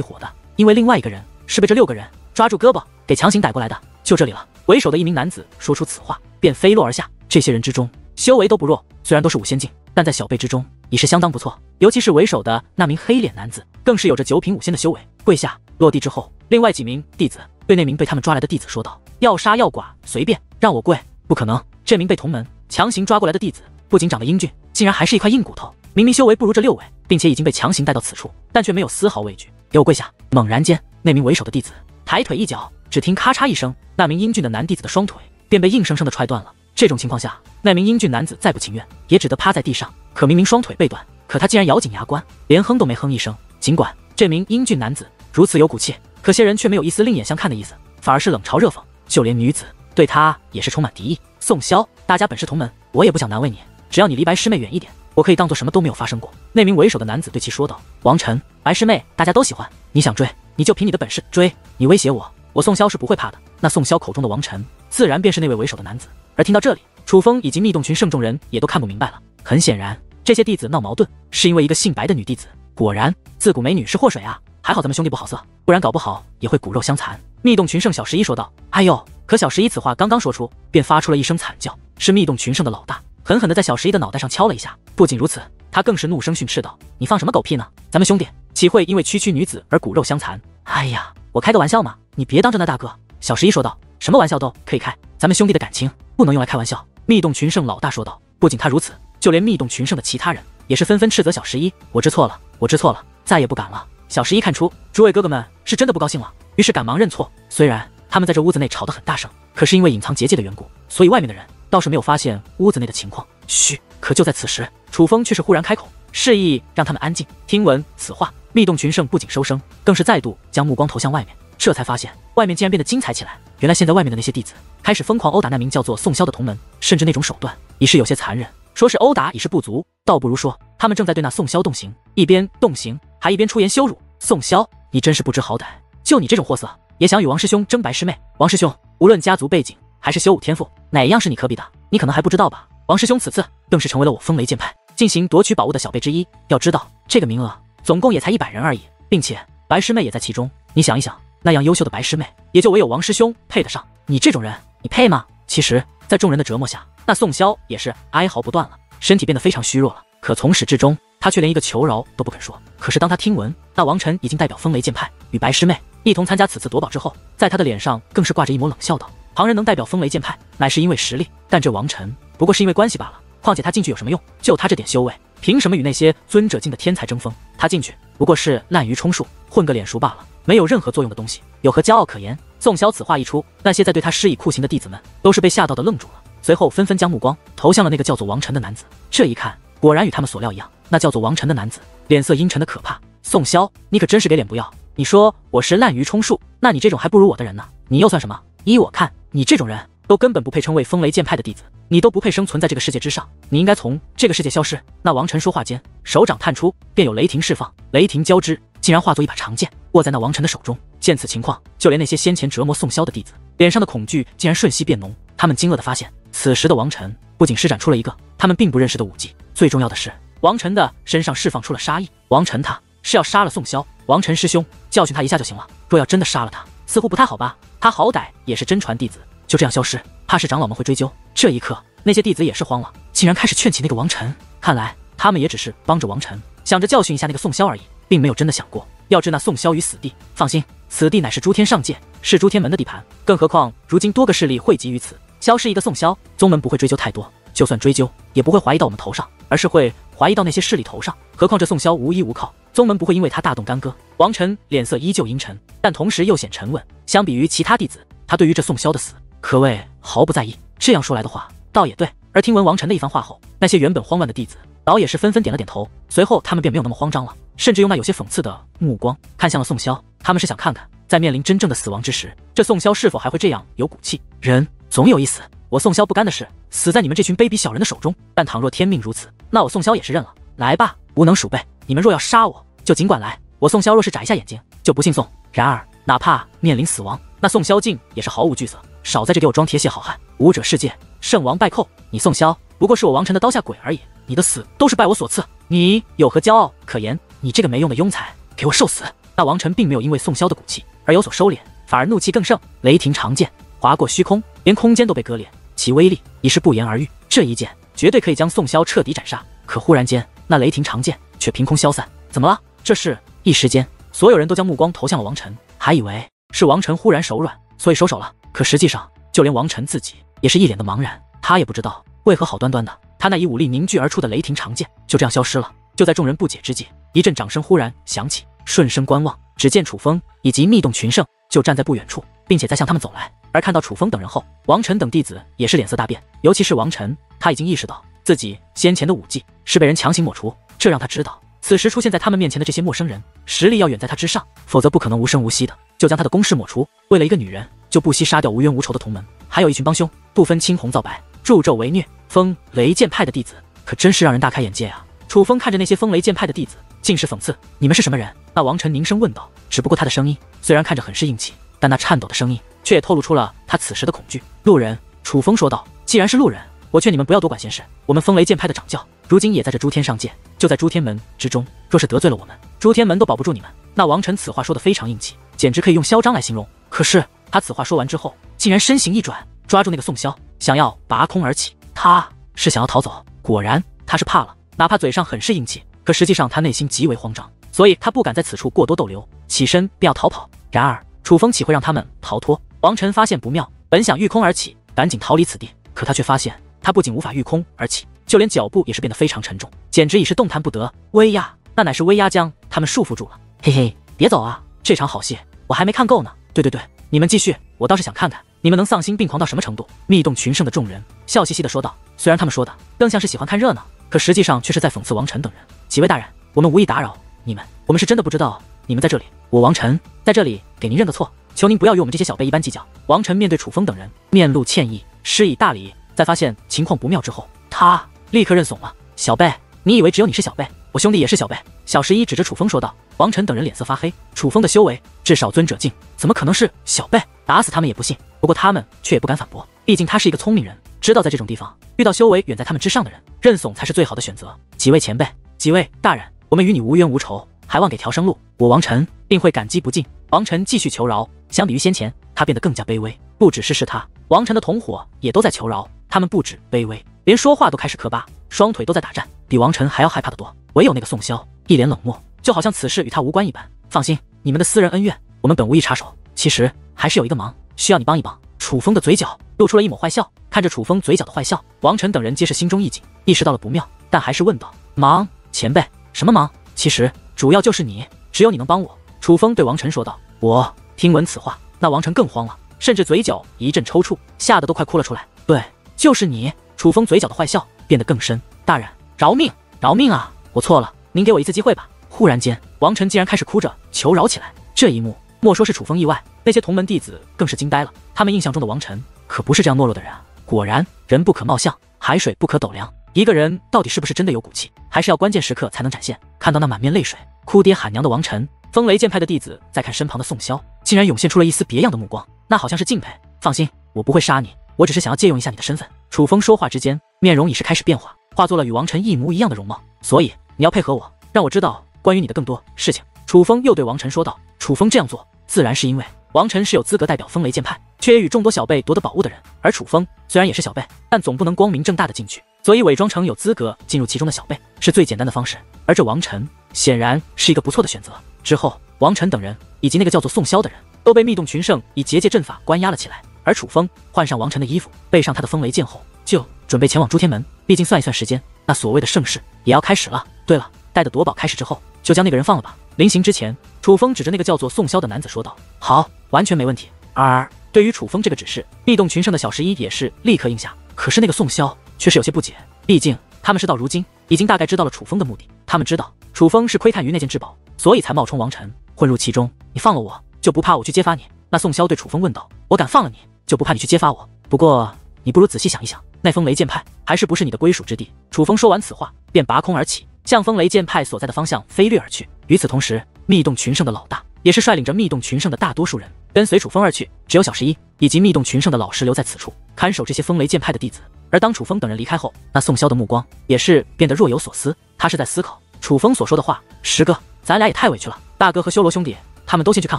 伙的，因为另外1个人是被这6个人抓住胳膊给强行逮过来的。就这里了，为首的一名男子说出此话，便飞落而下。这些人之中修为都不弱，虽然都是5仙境，但在小辈之中已是相当不错。尤其是为首的那名黑脸男子，更是有着9品5仙的修为。跪下落地之后，另外几名弟子对那名被他们抓来的弟子说道，要杀要剐随便，让我跪。不可能，这名被同门强行抓过来的弟子不仅长得英俊，竟然还是一块硬骨头。明明修为不如这6位，并且已经被强行带到此处，但却没有丝毫畏惧，给我跪下。猛然间，那名为首的弟子抬腿一脚，只听咔嚓一声，那名英俊的男弟子的双腿便被硬生生的踹断了。这种情况下，那名英俊男子再不情愿，也只得趴在地上。可明明双腿被断，可他竟然咬紧牙关，连哼都没哼一声。尽管这名英俊男子如此有骨气，可些人却没有一丝另眼相看的意思，反而是冷嘲热讽，就连女子对他也是充满敌意。宋萧，大家本是同门，我也不想难为你，只要你离白师妹远一点，我可以当做什么都没有发生过。那名为首的男子对其说道，王晨，白师妹大家都喜欢，你想追你就凭你的本事追，你威胁我宋萧是不会怕的。那宋萧口中的王晨自然便是那位为首的男子。而听到这里，楚风以及密洞群圣众人也都看不明白了。很显然，这些弟子闹矛盾是因为一个姓白的女弟子。果然自古美女是祸水啊，还好咱们兄弟不好色，不然搞不好也会骨肉相残。密洞群圣小11说道，哎呦，可小11此话刚刚说出，便发出了一声惨叫。是密洞群圣的老大狠狠地在小11的脑袋上敲了一下。不仅如此，他更是怒声训斥道，你放什么狗屁呢？咱们兄弟岂会因为区区女子而骨肉相残？哎呀，我开个玩笑嘛，你别当真的大哥。小11说道，什么玩笑都可以开，咱们兄弟的感情不能用来开玩笑。密洞群圣老大说道，不仅他如此，就连密洞群圣的其他人也是纷纷斥责小11，我知错了，我知错了，再也不敢了。小11看出诸位哥哥们是真的不高兴了，于是赶忙认错。虽然他们在这屋子内吵得很大声，可是因为隐藏结界的缘故，所以外面的人倒是没有发现屋子内的情况。嘘！可就在此时，楚风却是忽然开口，示意让他们安静。听闻此话，密洞群圣不仅收声，更是再度将目光投向外面，这才发现外面竟然变得精彩起来。原来现在外面的那些弟子开始疯狂殴打那名叫做宋萧的同门，甚至那种手段已是有些残忍。说是殴打已是不足，倒不如说他们正在对那宋萧动刑，一边动刑还一边出言羞辱。宋萧，你真是不知好歹，就你这种货色，也想与王师兄争白师妹？王师兄，无论家族背景还是修武天赋，哪一样是你可比的？你可能还不知道吧？王师兄此次更是成为了我风雷剑派进行夺取宝物的小辈之一。要知道，这个名额总共也才100人而已，并且白师妹也在其中。你想一想，那样优秀的白师妹，也就唯有王师兄配得上。你这种人，你配吗？其实，在众人的折磨下，那宋萧也是哀嚎不断了，身体变得非常虚弱了。可从始至终，他却连一个求饶都不肯说。可是当他听闻那王晨已经代表风雷剑派与白师妹一同参加此次夺宝之后，在他的脸上更是挂着一抹冷笑道：旁人能代表风雷剑派，乃是因为实力，但这王晨不过是因为关系罢了。况且他进去有什么用？就他这点修为，凭什么与那些尊者境的天才争锋？他进去不过是滥竽充数，混个脸熟罢了，没有任何作用的东西，有何骄傲可言？宋萧此话一出，那些在对他施以酷刑的弟子们都是被吓到的愣住了，随后纷纷将目光投向了那个叫做王晨的男子。这一看，果然与他们所料一样，那叫做王晨的男子脸色阴沉的可怕。宋萧，你可真是给脸不要！你说我是滥竽充数，那你这种还不如我的人呢，你又算什么？依我看，你这种人都根本不配称为风雷剑派的弟子，你都不配生存在这个世界之上，你应该从这个世界消失。那王晨说话间，手掌探出，便有雷霆释放，雷霆交织，竟然化作一把长剑，握在那王晨的手中。见此情况，就连那些先前折磨宋萧的弟子，脸上的恐惧竟然瞬息变浓。他们惊愕地发现，此时的王晨不仅施展出了一个他们并不认识的武技，最重要的是，王晨的身上释放出了杀意。王晨他是要杀了宋萧。王晨师兄，教训他一下就行了，若要真的杀了他，似乎不太好吧？他好歹也是真传弟子，就这样消失，怕是长老们会追究。这一刻，那些弟子也是慌了，竟然开始劝起那个王晨。看来他们也只是帮着王晨，想着教训一下那个宋萧而已，并没有真的想过要置那宋萧于死地。放心，此地乃是诸天上界，是诸天门的地盘，更何况如今多个势力汇集于此，消失一个宋萧，宗门不会追究太多，就算追究，也不会怀疑到我们头上，而是会怀疑到那些势力头上。何况这宋萧无依无靠，宗门不会因为他大动干戈。王晨脸色依旧阴沉，但同时又显沉稳。相比于其他弟子，他对于这宋萧的死可谓毫不在意。这样说来的话，倒也对。而听闻王晨的一番话后，那些原本慌乱的弟子倒也是纷纷点了点头，随后他们便没有那么慌张了，甚至用那有些讽刺的目光看向了宋萧。他们是想看看，在面临真正的死亡之时，这宋萧是否还会这样有骨气。人总有一死，我宋萧不甘的是死在你们这群卑鄙小人的手中，但倘若天命如此，那我宋萧也是认了。来吧，无能鼠辈，你们若要杀我，就尽管来。我宋萧若是眨一下眼睛，就不信宋。然而哪怕面临死亡，那宋萧竟也是毫无惧色，少在这给我装铁血好汉。武者世界，圣王败寇，你宋萧不过是我王晨的刀下鬼而已，你的死都是拜我所赐，你有何骄傲可言？你这个没用的庸才，给我受死！那王晨并没有因为宋萧的骨气而有所收敛，反而怒气更盛，雷霆长剑划过虚空，连空间都被割裂，其威力已是不言而喻。这一剑绝对可以将宋萧彻底斩杀。可忽然间，那雷霆长剑却凭空消散。怎么了？这是一时间，所有人都将目光投向了王晨，还以为是王晨忽然手软，所以收手了。可实际上，就连王晨自己也是一脸的茫然，他也不知道为何好端端的，他那以武力凝聚而出的雷霆长剑就这样消失了。就在众人不解之际，一阵掌声忽然响起，顺声观望，只见楚风以及密洞群圣就站在不远处，并且在向他们走来。而看到楚风等人后，王晨等弟子也是脸色大变，尤其是王晨，他已经意识到自己先前的武技是被人强行抹除，这让他知道此时出现在他们面前的这些陌生人实力要远在他之上，否则不可能无声无息的就将他的攻势抹除。为了一个女人就不惜杀掉无冤无仇的同门，还有一群帮凶，不分青红皂白，助纣为虐。风雷剑派的弟子可真是让人大开眼界啊！楚风看着那些风雷剑派的弟子，尽是讽刺：你们是什么人？那王晨凝声问道。只不过他的声音虽然看着很是硬气，但那颤抖的声音却也透露出了他此时的恐惧。路人，楚风说道，既然是路人，我劝你们不要多管闲事。我们风雷剑派的掌教如今也在这诸天上界，就在诸天门之中，若是得罪了我们，诸天门都保不住你们。那王晨此话说得非常硬气，简直可以用嚣张来形容。可是他此话说完之后，竟然身形一转，抓住那个宋萧，想要拔空而起。他是想要逃走。果然他是怕了，哪怕嘴上很是硬气，可实际上他内心极为慌张，所以他不敢在此处过多逗留，起身便要逃跑。然而楚风岂会让他们逃脱？王晨发现不妙，本想御空而起，赶紧逃离此地，可他却发现他不仅无法御空而起，就连脚步也是变得非常沉重，简直已是动弹不得。威压，那乃是威压将他们束缚住了。嘿嘿，别走啊，这场好戏我还没看够呢。对，你们继续，我倒是想看看你们能丧心病狂到什么程度。密洞群圣的众人笑嘻嘻地说道，虽然他们说的更像是喜欢看热闹，可实际上却是在讽刺王晨等人。几位大人，我们无意打扰你们，我们是真的不知道你们在这里，我王晨在这里给您认个错，求您不要与我们这些小辈一般计较。王晨面对楚风等人面露歉意，施以大礼，在发现情况不妙之后，他立刻认怂了。小辈，你以为只有你是小辈，我兄弟也是小辈？小11指着楚风说道。王晨等人脸色发黑，楚风的修为至少尊者境，怎么可能是小辈？打死他们也不信。不过他们却也不敢反驳，毕竟他是一个聪明人，知道在这种地方遇到修为远在他们之上的人，认怂才是最好的选择。几位前辈，几位大人，我们与你无冤无仇，还望给条生路，我王晨定会感激不尽。王晨继续求饶，相比于先前，他变得更加卑微。不只是他，王晨的同伙也都在求饶，他们不止卑微，连说话都开始磕巴，双腿都在打颤，比王晨还要害怕得多。唯有那个宋潇一脸冷漠，就好像此事与他无关一般。放心，你们的私人恩怨，我们本无意插手。其实还是有一个忙需要你帮一帮。楚风的嘴角露出了一抹坏笑，看着楚风嘴角的坏笑，王晨等人皆是心中一紧，意识到了不妙，但还是问道：忙？前辈，什么忙？其实主要就是你，只有你能帮我。楚风对王晨说道。我听闻此话，那王晨更慌了，甚至嘴角一阵抽搐，吓得都快哭了出来。对，就是你。楚风嘴角的坏笑变得更深。大人，饶命，饶命啊！我错了，您给我一次机会吧。忽然间，王晨竟然开始哭着求饶起来。这一幕，莫说是楚风意外，那些同门弟子更是惊呆了。他们印象中的王晨可不是这样懦弱的人啊！果然，人不可貌相，海水不可斗量。一个人到底是不是真的有骨气，还是要关键时刻才能展现。看到那满面泪水、哭爹喊娘的王晨，风雷剑派的弟子再看身旁的宋潇，竟然涌现出了一丝别样的目光，那好像是敬佩。放心，我不会杀你，我只是想要借用一下你的身份。楚风说话之间，面容已是开始变化，化作了与王晨一模一样的容貌。所以你要配合我，让我知道关于你的更多事情。楚风又对王晨说道。楚风这样做，自然是因为王晨是有资格代表风雷剑派，却也与众多小辈夺得宝物的人，而楚风虽然也是小辈，但总不能光明正大的进去，所以伪装成有资格进入其中的小辈是最简单的方式。而这王晨显然是一个不错的选择。之后，王晨等人以及那个叫做宋潇的人都被密洞群圣以结界阵法关押了起来，而楚风换上王晨的衣服，备上他的风雷剑后，就准备前往诸天门。毕竟算一算时间，那所谓的盛世也要开始了。对了，待的夺宝开始之后，就将那个人放了吧。临行之前，楚风指着那个叫做宋潇的男子说道：好，完全没问题。而对于楚风这个指示，密洞群圣的小十一也是立刻应下。可是那个宋潇却是有些不解，毕竟他们事到如今已经大概知道了楚风的目的，他们知道楚风是窥探于那件至宝，所以才冒充王晨混入其中。你放了我，就不怕我去揭发你？那宋潇对楚风问道。我敢放了你，就不怕你去揭发我。不过你不如仔细想一想，那风雷剑派还是不是你的归属之地？楚风说完此话，便拔空而起，向风雷剑派所在的方向飞掠而去。与此同时，密洞群圣的老大也是率领着密洞群圣的大多数人跟随楚风而去，只有小十一以及密洞群圣的老师留在此处看守这些风雷剑派的弟子。而当楚风等人离开后，那宋潇的目光也是变得若有所思，他是在思考楚风所说的话。十哥，咱俩也太委屈了，大哥和修罗兄弟他们都先去看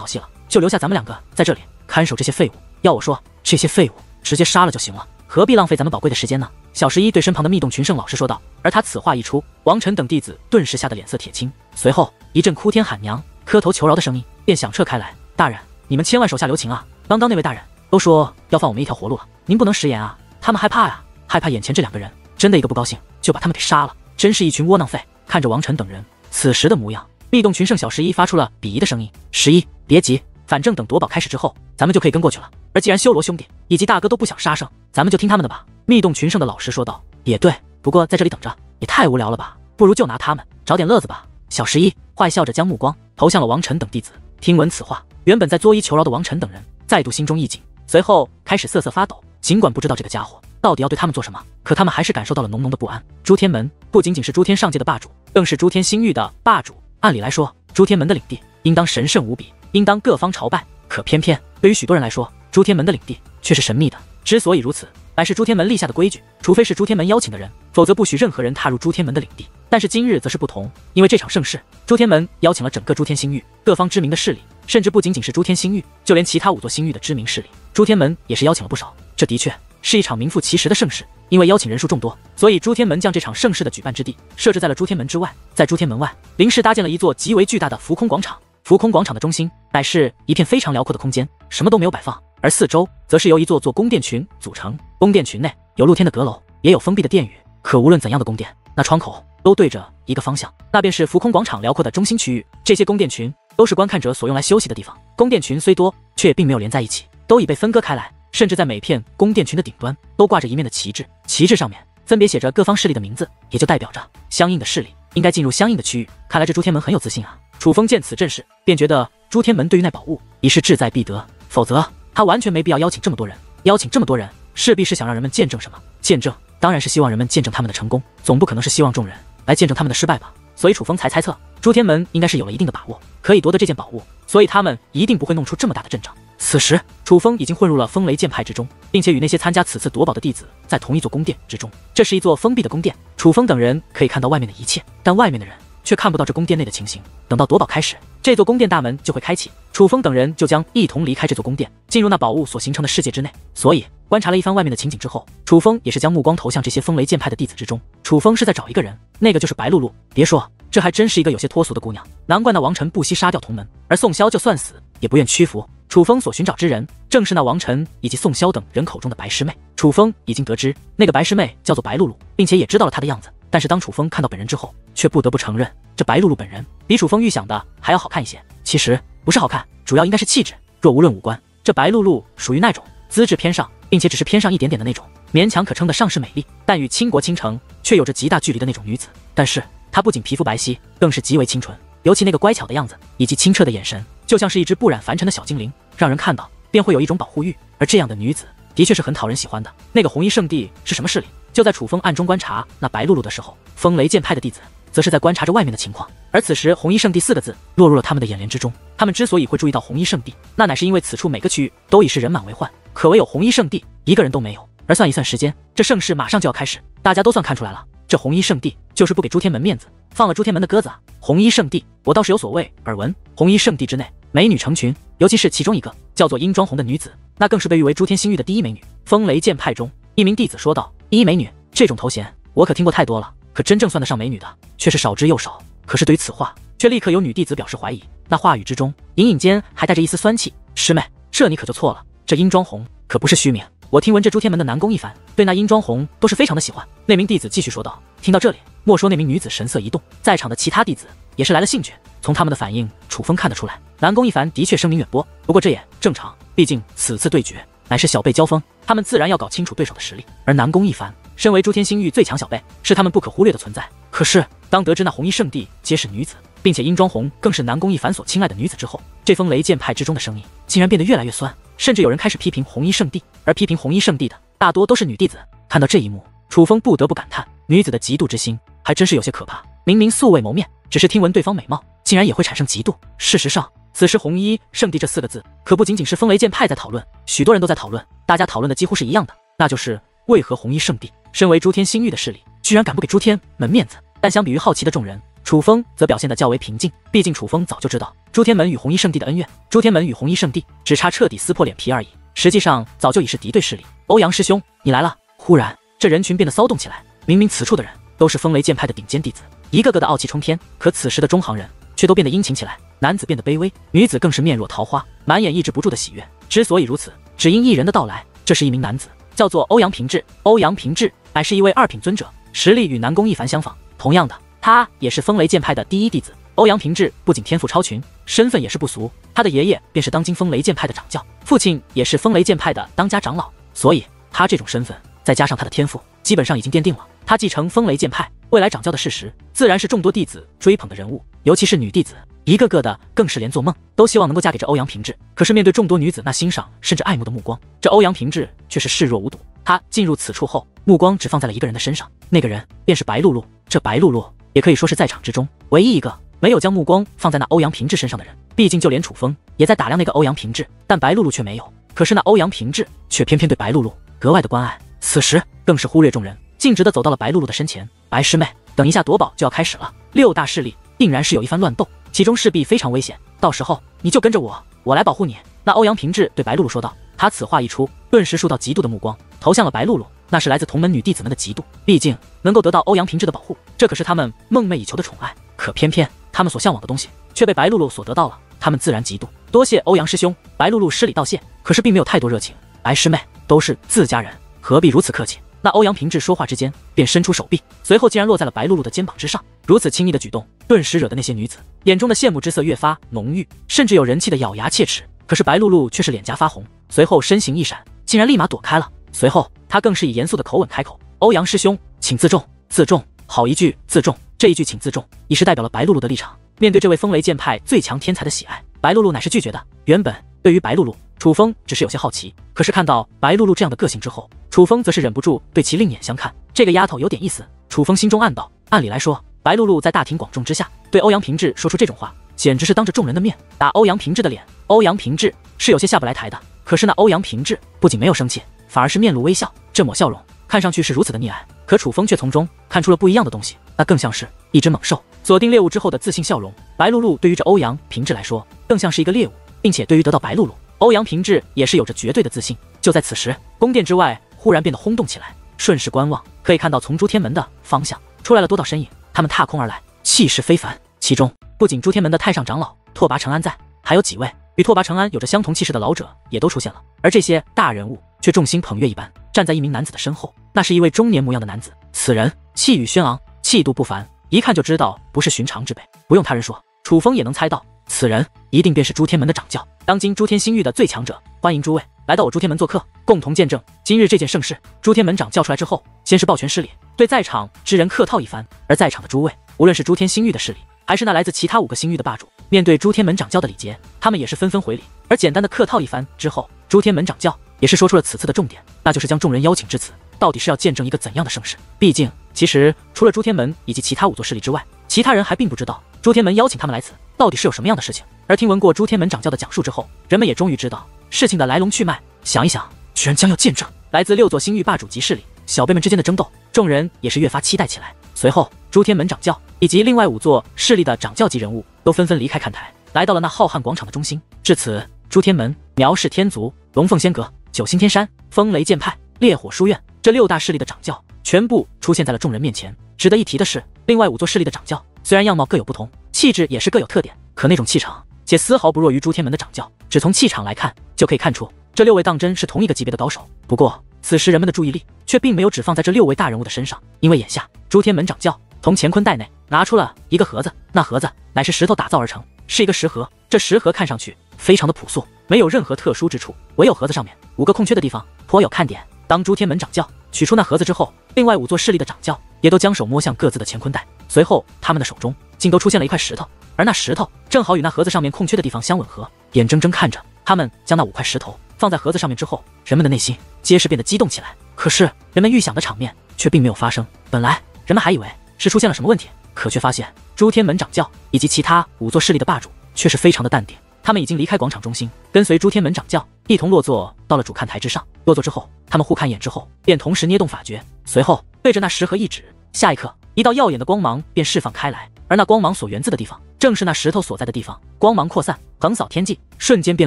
好戏了，就留下咱们两个在这里看守这些废物。要我说，这些废物直接杀了就行了，何必浪费咱们宝贵的时间呢？小十一对身旁的密洞群圣老师说道。而他此话一出，王晨等弟子顿时吓得脸色铁青，随后一阵哭天喊娘、磕头求饶的声音便响彻开来。大人，你们千万手下留情啊！刚刚那位大人都说要放我们一条活路了，您不能食言啊！他们害怕呀，害怕眼前这两个人真的一个不高兴就把他们给杀了，真是一群窝囊废。看着王晨等人此时的模样，密洞群圣小十一发出了鄙夷的声音。十一，别急，反正等夺宝开始之后，咱们就可以跟过去了。而既然修罗兄弟以及大哥都不想杀生，咱们就听他们的吧。密洞群圣的老师说道。也对，不过在这里等着也太无聊了吧，不如就拿他们找点乐子吧。小十一坏笑着将目光投向了王晨等弟子。听闻此话，原本在作揖求饶的王晨等人再度心中一紧，随后开始瑟瑟发抖。尽管不知道这个家伙到底要对他们做什么，可他们还是感受到了浓浓的不安。诸天门不仅仅是诸天上界的霸主，更是诸天星域的霸主。按理来说，诸天门的领地应当神圣无比，应当各方朝拜。可偏偏对于许多人来说，诸天门的领地却是神秘的。之所以如此，乃是诸天门立下的规矩，除非是诸天门邀请的人，否则不许任何人踏入诸天门的领地。但是今日则是不同，因为这场盛世，诸天门邀请了整个诸天星域各方知名的势力，甚至不仅仅是诸天星域，就连其他5座星域的知名势力，诸天门也是邀请了不少。这的确是一场名副其实的盛世。因为邀请人数众多，所以诸天门将这场盛世的举办之地设置在了诸天门之外。在诸天门外，临时搭建了一座极为巨大的浮空广场。浮空广场的中心乃是一片非常辽阔的空间，什么都没有摆放，而四周则是由一座座宫殿群组成。宫殿群内有露天的阁楼，也有封闭的殿宇。可无论怎样的宫殿，那窗口都对着一个方向，那便是浮空广场辽阔的中心区域。这些宫殿群都是观看者所用来休息的地方。宫殿群虽多，却并没有连在一起，都已被分割开来。甚至在每片宫殿群的顶端都挂着一面的旗帜，旗帜上面分别写着各方势力的名字，也就代表着相应的势力应该进入相应的区域。看来这诸天门很有自信啊！楚风见此阵势，便觉得诸天门对于那宝物已是志在必得，否则他完全没必要邀请这么多人。邀请这么多人，势必是想让人们见证什么？见证当然是希望人们见证他们的成功，总不可能是希望众人来见证他们的失败吧。所以楚风才猜测，朱天门应该是有了一定的把握，可以夺得这件宝物，所以他们一定不会弄出这么大的阵仗。此时，楚风已经混入了风雷剑派之中，并且与那些参加此次夺宝的弟子在同一座宫殿之中。这是一座封闭的宫殿，楚风等人可以看到外面的一切，但外面的人却看不到这宫殿内的情形。等到夺宝开始，这座宫殿大门就会开启，楚风等人就将一同离开这座宫殿，进入那宝物所形成的世界之内。所以，观察了一番外面的情景之后，楚风也是将目光投向这些风雷剑派的弟子之中。楚风是在找一个人，那个就是白露露。别说，这还真是一个有些脱俗的姑娘，难怪那王晨不惜杀掉同门，而宋萧就算死也不愿屈服。楚风所寻找之人，正是那王晨以及宋萧等人口中的白师妹。楚风已经得知那个白师妹叫做白露露，并且也知道了她的样子。但是当楚风看到本人之后，却不得不承认，这白露露本人比楚风预想的还要好看一些。其实不是好看，主要应该是气质。若无论五官，这白露露属于那种资质偏上，并且只是偏上一点点的那种，勉强可称得上是美丽，但与倾国倾城却有着极大距离的那种女子。但是她不仅皮肤白皙，更是极为清纯，尤其那个乖巧的样子以及清澈的眼神，就像是一只不染凡尘的小精灵，让人看到便会有一种保护欲。而这样的女子的确是很讨人喜欢的。那个红衣圣地是什么势力？就在楚风暗中观察那白露露的时候，风雷剑派的弟子则是在观察着外面的情况。而此时红衣圣地4个字落入了他们的眼帘之中。他们之所以会注意到红衣圣地，那乃是因为此处每个区域都已是人满为患，可唯有红衣圣地一个人都没有。而算一算时间，这盛世马上就要开始，大家都算看出来了，这红衣圣地就是不给朱天门面子，放了朱天门的鸽子啊！红衣圣地我倒是有所谓耳闻，红衣圣地之内美女成群，尤其是其中一个叫做殷妆红的女子，那更是被誉为诸天星域的第一美女。风雷剑派中一名弟子说道：第一美女这种头衔我可听过太多了，可真正算得上美女的却是少之又少。可是对于此话，却立刻有女弟子表示怀疑，那话语之中隐隐间还带着一丝酸气。师妹，这你可就错了，这殷妆红可不是虚名，我听闻这朱天门的南宫一凡对那殷妆红都是非常的喜欢。那名弟子继续说道。听到这里，莫说那名女子神色一动，在场的其他弟子也是来了兴趣。从他们的反应，楚风看得出来，南宫一凡的确声名远播，不过这也正常，毕竟此次对决乃是小辈交锋，他们自然要搞清楚对手的实力。而南宫一凡身为诸天星域最强小辈，是他们不可忽略的存在。可是当得知那红衣圣地皆是女子，并且殷妆红更是南宫一凡所青睐的女子之后，这风雷剑派之中的声音竟然变得越来越酸，甚至有人开始批评红衣圣地。而批评红衣圣地的大多都是女弟子。看到这一幕，楚风不得不感叹，女子的嫉妒之心还真是有些可怕。明明素未谋面，只是听闻对方美貌，竟然也会产生嫉妒。事实上，此时红衣圣地这4个字可不仅仅是风雷剑派在讨论，许多人都在讨论，大家讨论的几乎是一样的，那就是为何红衣圣地身为诸天星域的势力，居然敢不给朱天门面子。但相比于好奇的众人，楚风则表现得较为平静，毕竟楚风早就知道朱天门与红衣圣地的恩怨，朱天门与红衣圣地只差彻底撕破脸皮而已，实际上早就已是敌对势力。欧阳师兄，你来了！忽然，这人群变得骚动起来，明明此处的人都是风雷剑派的顶尖弟子，一个个的傲气冲天，可此时的中行人却都变得殷勤起来，男子变得卑微，女子更是面若桃花，满眼抑制不住的喜悦。之所以如此，只因一人的到来。这是一名男子，叫做欧阳平志。欧阳平志乃是一位2品尊者，实力与南宫一凡相仿。同样的，他也是风雷剑派的第一弟子。欧阳平志不仅天赋超群，身份也是不俗，他的爷爷便是当今风雷剑派的掌教，父亲也是风雷剑派的当家长老，所以他这种身份再加上他的天赋，基本上已经奠定了他继承风雷剑派未来掌教的事实，自然是众多弟子追捧的人物。尤其是女弟子，一个个的更是连做梦都希望能够嫁给这欧阳平志。可是面对众多女子那欣赏甚至爱慕的目光，这欧阳平志却是视若无睹。他进入此处后，目光只放在了一个人的身上，那个人便是白露露。这白露露也可以说是在场之中唯一一个没有将目光放在那欧阳平志身上的人。毕竟就连楚风也在打量那个欧阳平志，但白露露却没有。可是那欧阳平志却偏偏对白露露格外的关爱，此时更是忽略众人，径直的走到了白露露的身前。白师妹，等一下夺宝就要开始了，6大势力定然是有一番乱斗，其中势必非常危险，到时候你就跟着我，我来保护你。那欧阳平志对白露露说道。他此话一出，顿时数道嫉妒的目光投向了白露露，那是来自同门女弟子们的嫉妒。毕竟能够得到欧阳平志的保护，这可是他们梦寐以求的宠爱，可偏偏他们所向往的东西却被白露露所得到了，他们自然嫉妒。多谢欧阳师兄。白露露施礼道谢，可是并没有太多热情。白师妹，都是自家人，何必如此客气？那欧阳平志说话之间便伸出手臂，随后竟然落在了白露露的肩膀之上。如此轻易的举动，顿时惹得那些女子眼中的羡慕之色越发浓郁，甚至有人气的咬牙切齿。可是白露露却是脸颊发红，随后身形一闪，竟然立马躲开了。随后她更是以严肃的口吻开口：欧阳师兄，请自重，自重。好一句自重，这一句请自重已是代表了白露露的立场。面对这位风雷剑派最强天才的喜爱，白露露乃是拒绝的。原本对于白露露，楚风只是有些好奇，可是看到白露露这样的个性之后，楚风则是忍不住对其另眼相看。这个丫头有点意思。楚风心中暗道，按理来说，白白露露在大庭广众之下对欧阳平志说出这种话，简直是当着众人的面打欧阳平志的脸。欧阳平志是有些下不来台的，可是那欧阳平志不仅没有生气，反而是面露微笑，这抹笑容看上去是如此的溺爱，可楚风却从中看出了不一样的东西，那更像是一只猛兽锁定猎物之后的自信笑容。白露露对于这欧阳平志来说，更像是一个猎物，并且对于得到白露露，欧阳平志也是有着绝对的自信。就在此时，宫殿之外忽然变得轰动起来，顺势观望，可以看到从朱天门的方向出来了多道身影，他们踏空而来，气势非凡。其中不仅朱天门的太上长老拓跋承安在，还有几位与拓跋承安有着相同气势的老者也都出现了。而这些大人物却众星捧月一般，站在一名男子的身后，那是一位中年模样的男子，此人气宇轩昂，气度不凡，一看就知道不是寻常之辈。不用他人说，楚风也能猜到，此人一定便是朱天门的掌教，当今朱天星域的最强者。欢迎诸位来到我朱天门做客，共同见证今日这件盛事。朱天门掌叫出来之后，先是抱拳施礼，对在场之人客套一番。而在场的诸位，无论是朱天星域的势力，还是那来自其他5个星域的霸主，面对朱天门掌教的礼节，他们也是纷纷回礼。而简单的客套一番之后，朱天门掌教也是说出了此次的重点，那就是将众人邀请至此，到底是要见证一个怎样的盛事。毕竟其实除了朱天门以及其他5座势力之外，其他人还并不知道朱天门邀请他们来此到底是有什么样的事情。而听闻过朱天门掌教的讲述之后，人们也终于知道事情的来龙去脉。想一想，居然将要见证来自6座星域霸主级势力小辈们之间的争斗，众人也是越发期待起来。随后朱天门掌教以及另外5座势力的掌教级人物都纷纷离开看台，来到了那浩瀚广场的中心。至此，朱天门、苗氏天族、龙凤仙阁、九星天山、风雷剑派、烈火书院这6大势力的掌教全部出现在了众人面前。值得一提的是，另外5座势力的掌教虽然样貌各有不同，气质也是各有特点，可那种气场且丝毫不弱于朱天门的掌教。只从气场来看，就可以看出这6位当真是同一个级别的高手。不过此时人们的注意力却并没有只放在这6位大人物的身上，因为眼下朱天门掌教从乾坤袋内拿出了一个盒子，那盒子乃是石头打造而成，是一个石盒。这石盒看上去非常的朴素，没有任何特殊之处，唯有盒子上面5个空缺的地方颇有看点。当朱天门掌教取出那盒子之后，另外5座势力的掌教也都将手摸向各自的乾坤袋，随后他们的手中竟都出现了一块石头，而那石头正好与那盒子上面空缺的地方相吻合。眼睁睁看着他们将那5块石头放在盒子上面之后，人们的内心皆是变得激动起来。可是人们预想的场面却并没有发生，本来人们还以为是出现了什么问题，可却发现朱天门掌教以及其他5座势力的霸主却是非常的淡定，他们已经离开广场中心，跟随朱天门掌教一同落座到了主看台之上。落座之后，他们互看一眼之后，便同时捏动法诀，随后对着那石盒一指，下一刻一道耀眼的光芒便释放开来，而那光芒所源自的地方正是那石头所在的地方。光芒扩散，横扫天际，瞬间便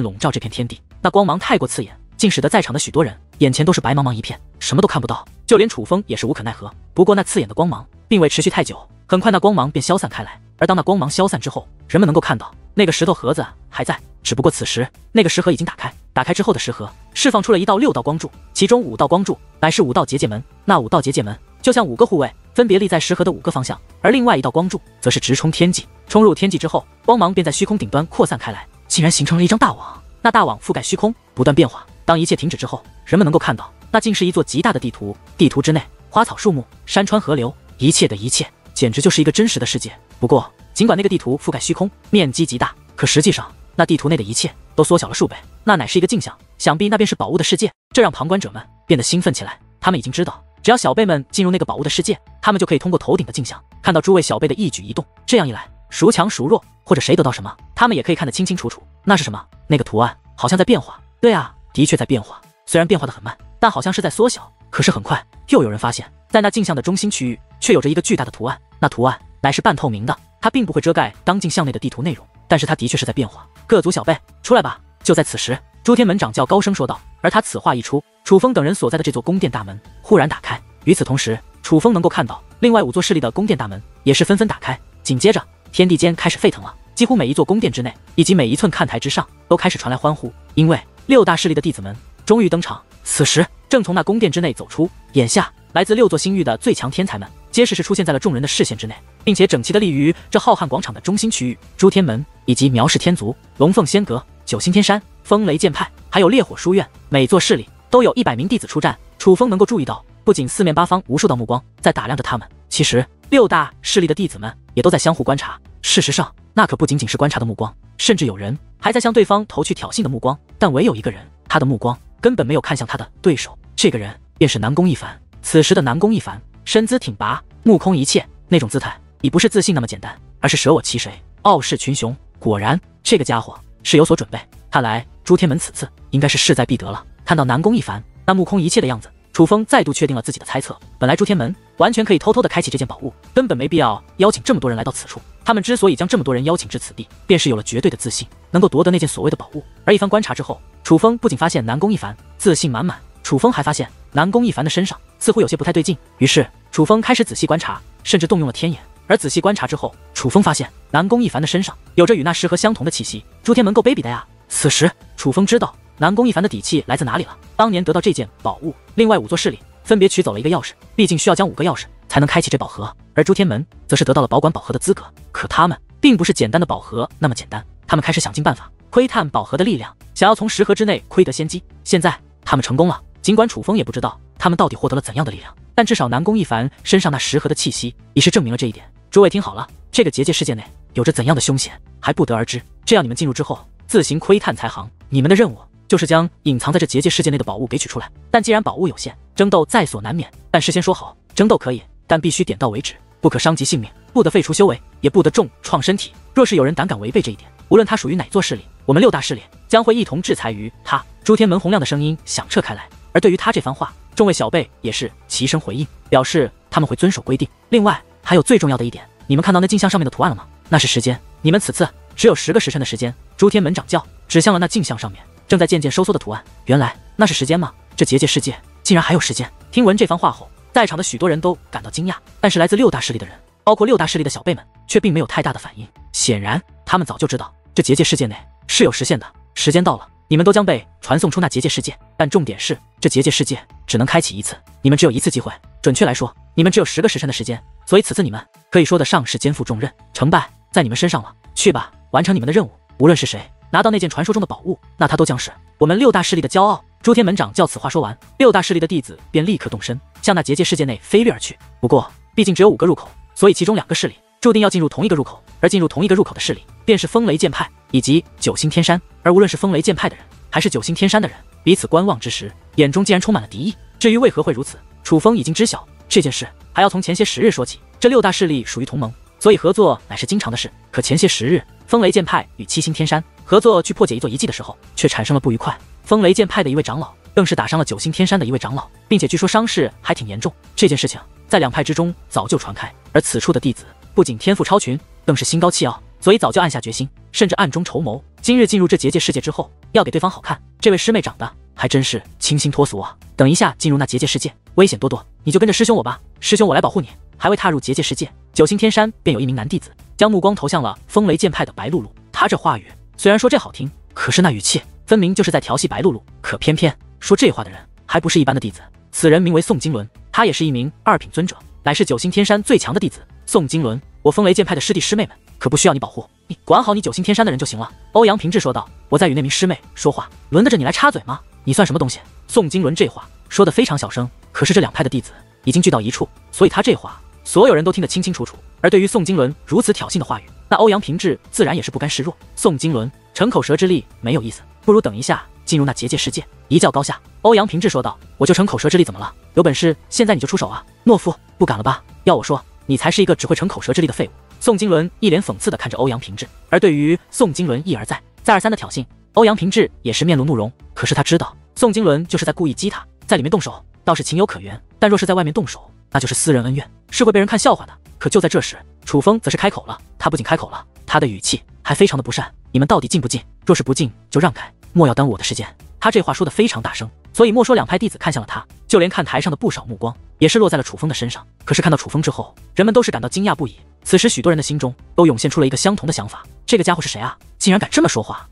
笼罩这片天地。那光芒太过刺眼，竟使得在场的许多人眼前都是白茫茫一片，什么都看不到，就连楚风也是无可奈何。不过那刺眼的光芒并未持续太久，很快那光芒便消散开来。而当那光芒消散之后，人们能够看到那个石头盒子还在，只不过此时那个石盒已经打开，打开之后的石盒释放出了6道光柱，其中5道光柱乃是5道结界门，那5道结界门就像5个护卫，分别立在石盒的5个方向，而另外1道光柱则是直冲天际。冲入天际之后，光芒便在虚空顶端扩散开来，竟然形成了一张大网。那大网覆盖虚空，不断变化。当一切停止之后，人们能够看到那竟是一座极大的地图，地图之内花草树木、山川河流，一切的一切简直就是一个真实的世界。不过尽管那个地图覆盖虚空，面积极大，可实际上那地图内的一切都缩小了数倍，那乃是一个镜像，想必那便是宝物的世界。这让旁观者们变得兴奋起来，他们已经知道，只要小辈们进入那个宝物的世界，他们就可以通过头顶的镜像看到诸位小辈的一举一动。这样一来，孰强孰弱，或者谁得到什么，他们也可以看得清清楚楚。那是什么？那个图案好像在变化。对啊，的确在变化，虽然变化得很慢，但好像是在缩小。可是很快又有人发现，在那镜像的中心区域却有着一个巨大的图案，那图案乃是半透明的，它并不会遮盖当镜像内的地图内容，但是它的确是在变化。各族小辈出来吧！就在此时，朱天门掌教高声说道。而他此话一出，楚风等人所在的这座宫殿大门忽然打开。与此同时，楚风能够看到另外5座势力的宫殿大门也是纷纷打开。紧接着，天地间开始沸腾了，几乎每一座宫殿之内以及每一寸看台之上都开始传来欢呼，因为6大势力的弟子们终于登场。此时正从那宫殿之内走出，眼下来自6座星域的最强天才们皆是出现在了众人的视线之内，并且整齐地立于这浩瀚广场的中心区域。朱天门以及苗氏天族、龙凤仙阁、九星天山、风雷剑派还有烈火书院，每座势力都有100名弟子出战。楚风能够注意到，不仅四面八方无数道目光在打量着他们，其实6大势力的弟子们也都在相互观察。事实上，那可不仅仅是观察的目光，甚至有人还在向对方投去挑衅的目光。但唯有一个人，他的目光根本没有看向他的对手，这个人便是南宫一凡。此时的南宫一凡身姿挺拔，目空一切，那种姿态已不是自信那么简单，而是舍我其谁，傲视群雄。果然，这个家伙是有所准备。看来朱天门此次应该是势在必得了。看到南宫一凡那目空一切的样子，楚风再度确定了自己的猜测。本来朱天门完全可以偷偷的开启这件宝物，根本没必要邀请这么多人来到此处。他们之所以将这么多人邀请至此地，便是有了绝对的自信，能够夺得那件所谓的宝物。而一番观察之后，楚风不仅发现南宫一凡自信满满，楚风还发现南宫一凡的身上似乎有些不太对劲。于是楚风开始仔细观察，甚至动用了天眼。而仔细观察之后，楚风发现南宫一凡的身上有着与那石盒相同的气息。朱天门够卑鄙的呀！此时楚风知道南宫一凡的底气来自哪里了。当年得到这件宝物，另外5座势力分别取走了一个钥匙，毕竟需要将5个钥匙才能开启这宝盒。而朱天门则是得到了保管宝盒的资格。可他们并不是简单的宝盒那么简单，他们开始想尽办法窥探宝盒的力量，想要从石盒之内窥得先机。现在他们成功了，尽管楚风也不知道他们到底获得了怎样的力量，但至少南宫一凡身上那石盒的气息已是证明了这一点。诸位听好了，这个结界世界内有着怎样的凶险，还不得而知。这样你们进入之后，自行窥探才行。你们的任务就是将隐藏在这结界世界内的宝物给取出来。但既然宝物有限，争斗在所难免。但事先说好，争斗可以，但必须点到为止，不可伤及性命，不得废除修为，也不得重创身体。若是有人胆敢违背这一点，无论他属于哪座势力，我们6大势力将会一同制裁于他。朱天门洪亮的声音响彻开来。而对于他这番话，众位小辈也是齐声回应，表示他们会遵守规定。另外还有最重要的一点，你们看到那镜像上面的图案了吗？那是时间，你们此次只有10个时辰的时间。朱天门掌教指向了那镜像上面正在渐渐收缩的图案。原来那是时间吗？这结界世界竟然还有时间！听闻这番话后，在场的许多人都感到惊讶，但是来自6大势力的人，包括6大势力的小辈们，却并没有太大的反应。显然他们早就知道这结界世界内是有时限的，时间到了，你们都将被传送出那结界世界。但重点是，这结界世界只能开启1次，你们只有1次机会。准确来说，你们只有10个时辰的时间，所以此次你们可以说得上是肩负重任，成败在你们身上了。去吧，完成你们的任务。无论是谁拿到那件传说中的宝物，那他都将是我们6大势力的骄傲。朱天门掌教此话说完，6大势力的弟子便立刻动身，向那结界世界内飞掠而去。不过毕竟只有5个入口，所以其中2个势力注定要进入同一个入口，而进入同一个入口的势力便是风雷剑派以及九星天山。而无论是风雷剑派的人还是九星天山的人，彼此观望之时，眼中竟然充满了敌意。至于为何会如此，楚风已经知晓。这件事还要从前些10日说起。这6大势力属于同盟，所以合作乃是经常的事。可前些10日，风雷剑派与七星天山合作去破解一座遗迹的时候，却产生了不愉快。风雷剑派的一位长老更是打伤了九星天山的一位长老，并且据说伤势还挺严重。这件事情在2派之中早就传开，而此处的弟子不仅天赋超群，更是心高气傲，所以早就暗下决心，甚至暗中筹谋，今日进入这结界世界之后，要给对方好看。这位师妹长得还真是清新脱俗啊！等一下进入那结界世界，危险多多，你就跟着师兄我吧，师兄我来保护你。还未踏入结界世界，九星天山便有一名男弟子将目光投向了风雷剑派的白露露。他这话语虽然说这好听，可是那语气分明就是在调戏白露露。可偏偏说这话的人还不是一般的弟子，此人名为宋金伦，他也是一名2品尊者，乃是九星天山最强的弟子。宋金伦，我风雷剑派的师弟师妹们可不需要你保护，你管好你九星天山的人就行了。欧阳平志说道。我在与那名师妹说话，轮得着你来插嘴吗？你算什么东西？宋金伦这话说得非常小声，可是这2派的弟子已经聚到一处，所以他这话所有人都听得清清楚楚。而对于宋金伦如此挑衅的话语，那欧阳平志自然也是不甘示弱。宋金伦逞口舌之力没有意思，不如等一下进入那结界世界，一较高下。欧阳平志说道。我就逞口舌之力怎么了？有本事现在你就出手啊！懦夫，不敢了吧？要我说，你才是一个只会逞口舌之力的废物。宋金伦一脸讽刺地看着欧阳平志。而对于宋金伦一而再再而三的挑衅，欧阳平志也是面露怒容。可是他知道宋金伦就是在故意激他，在里面动手倒是情有可原，但若是在外面动手，那就是私人恩怨，是会被人看笑话的。可就在这时，楚风则是开口了。他不仅开口了，他的语气还非常的不善。你们到底进不进？若是不进，就让开，莫要耽误我的时间。他这话说得非常大声，所以莫说2派弟子看向了他，就连看台上的不少目光也是落在了楚风的身上。可是看到楚风之后，人们都是感到惊讶不已。此时许多人的心中都涌现出了一个相同的想法：这个家伙是谁啊？竟然敢这么说话！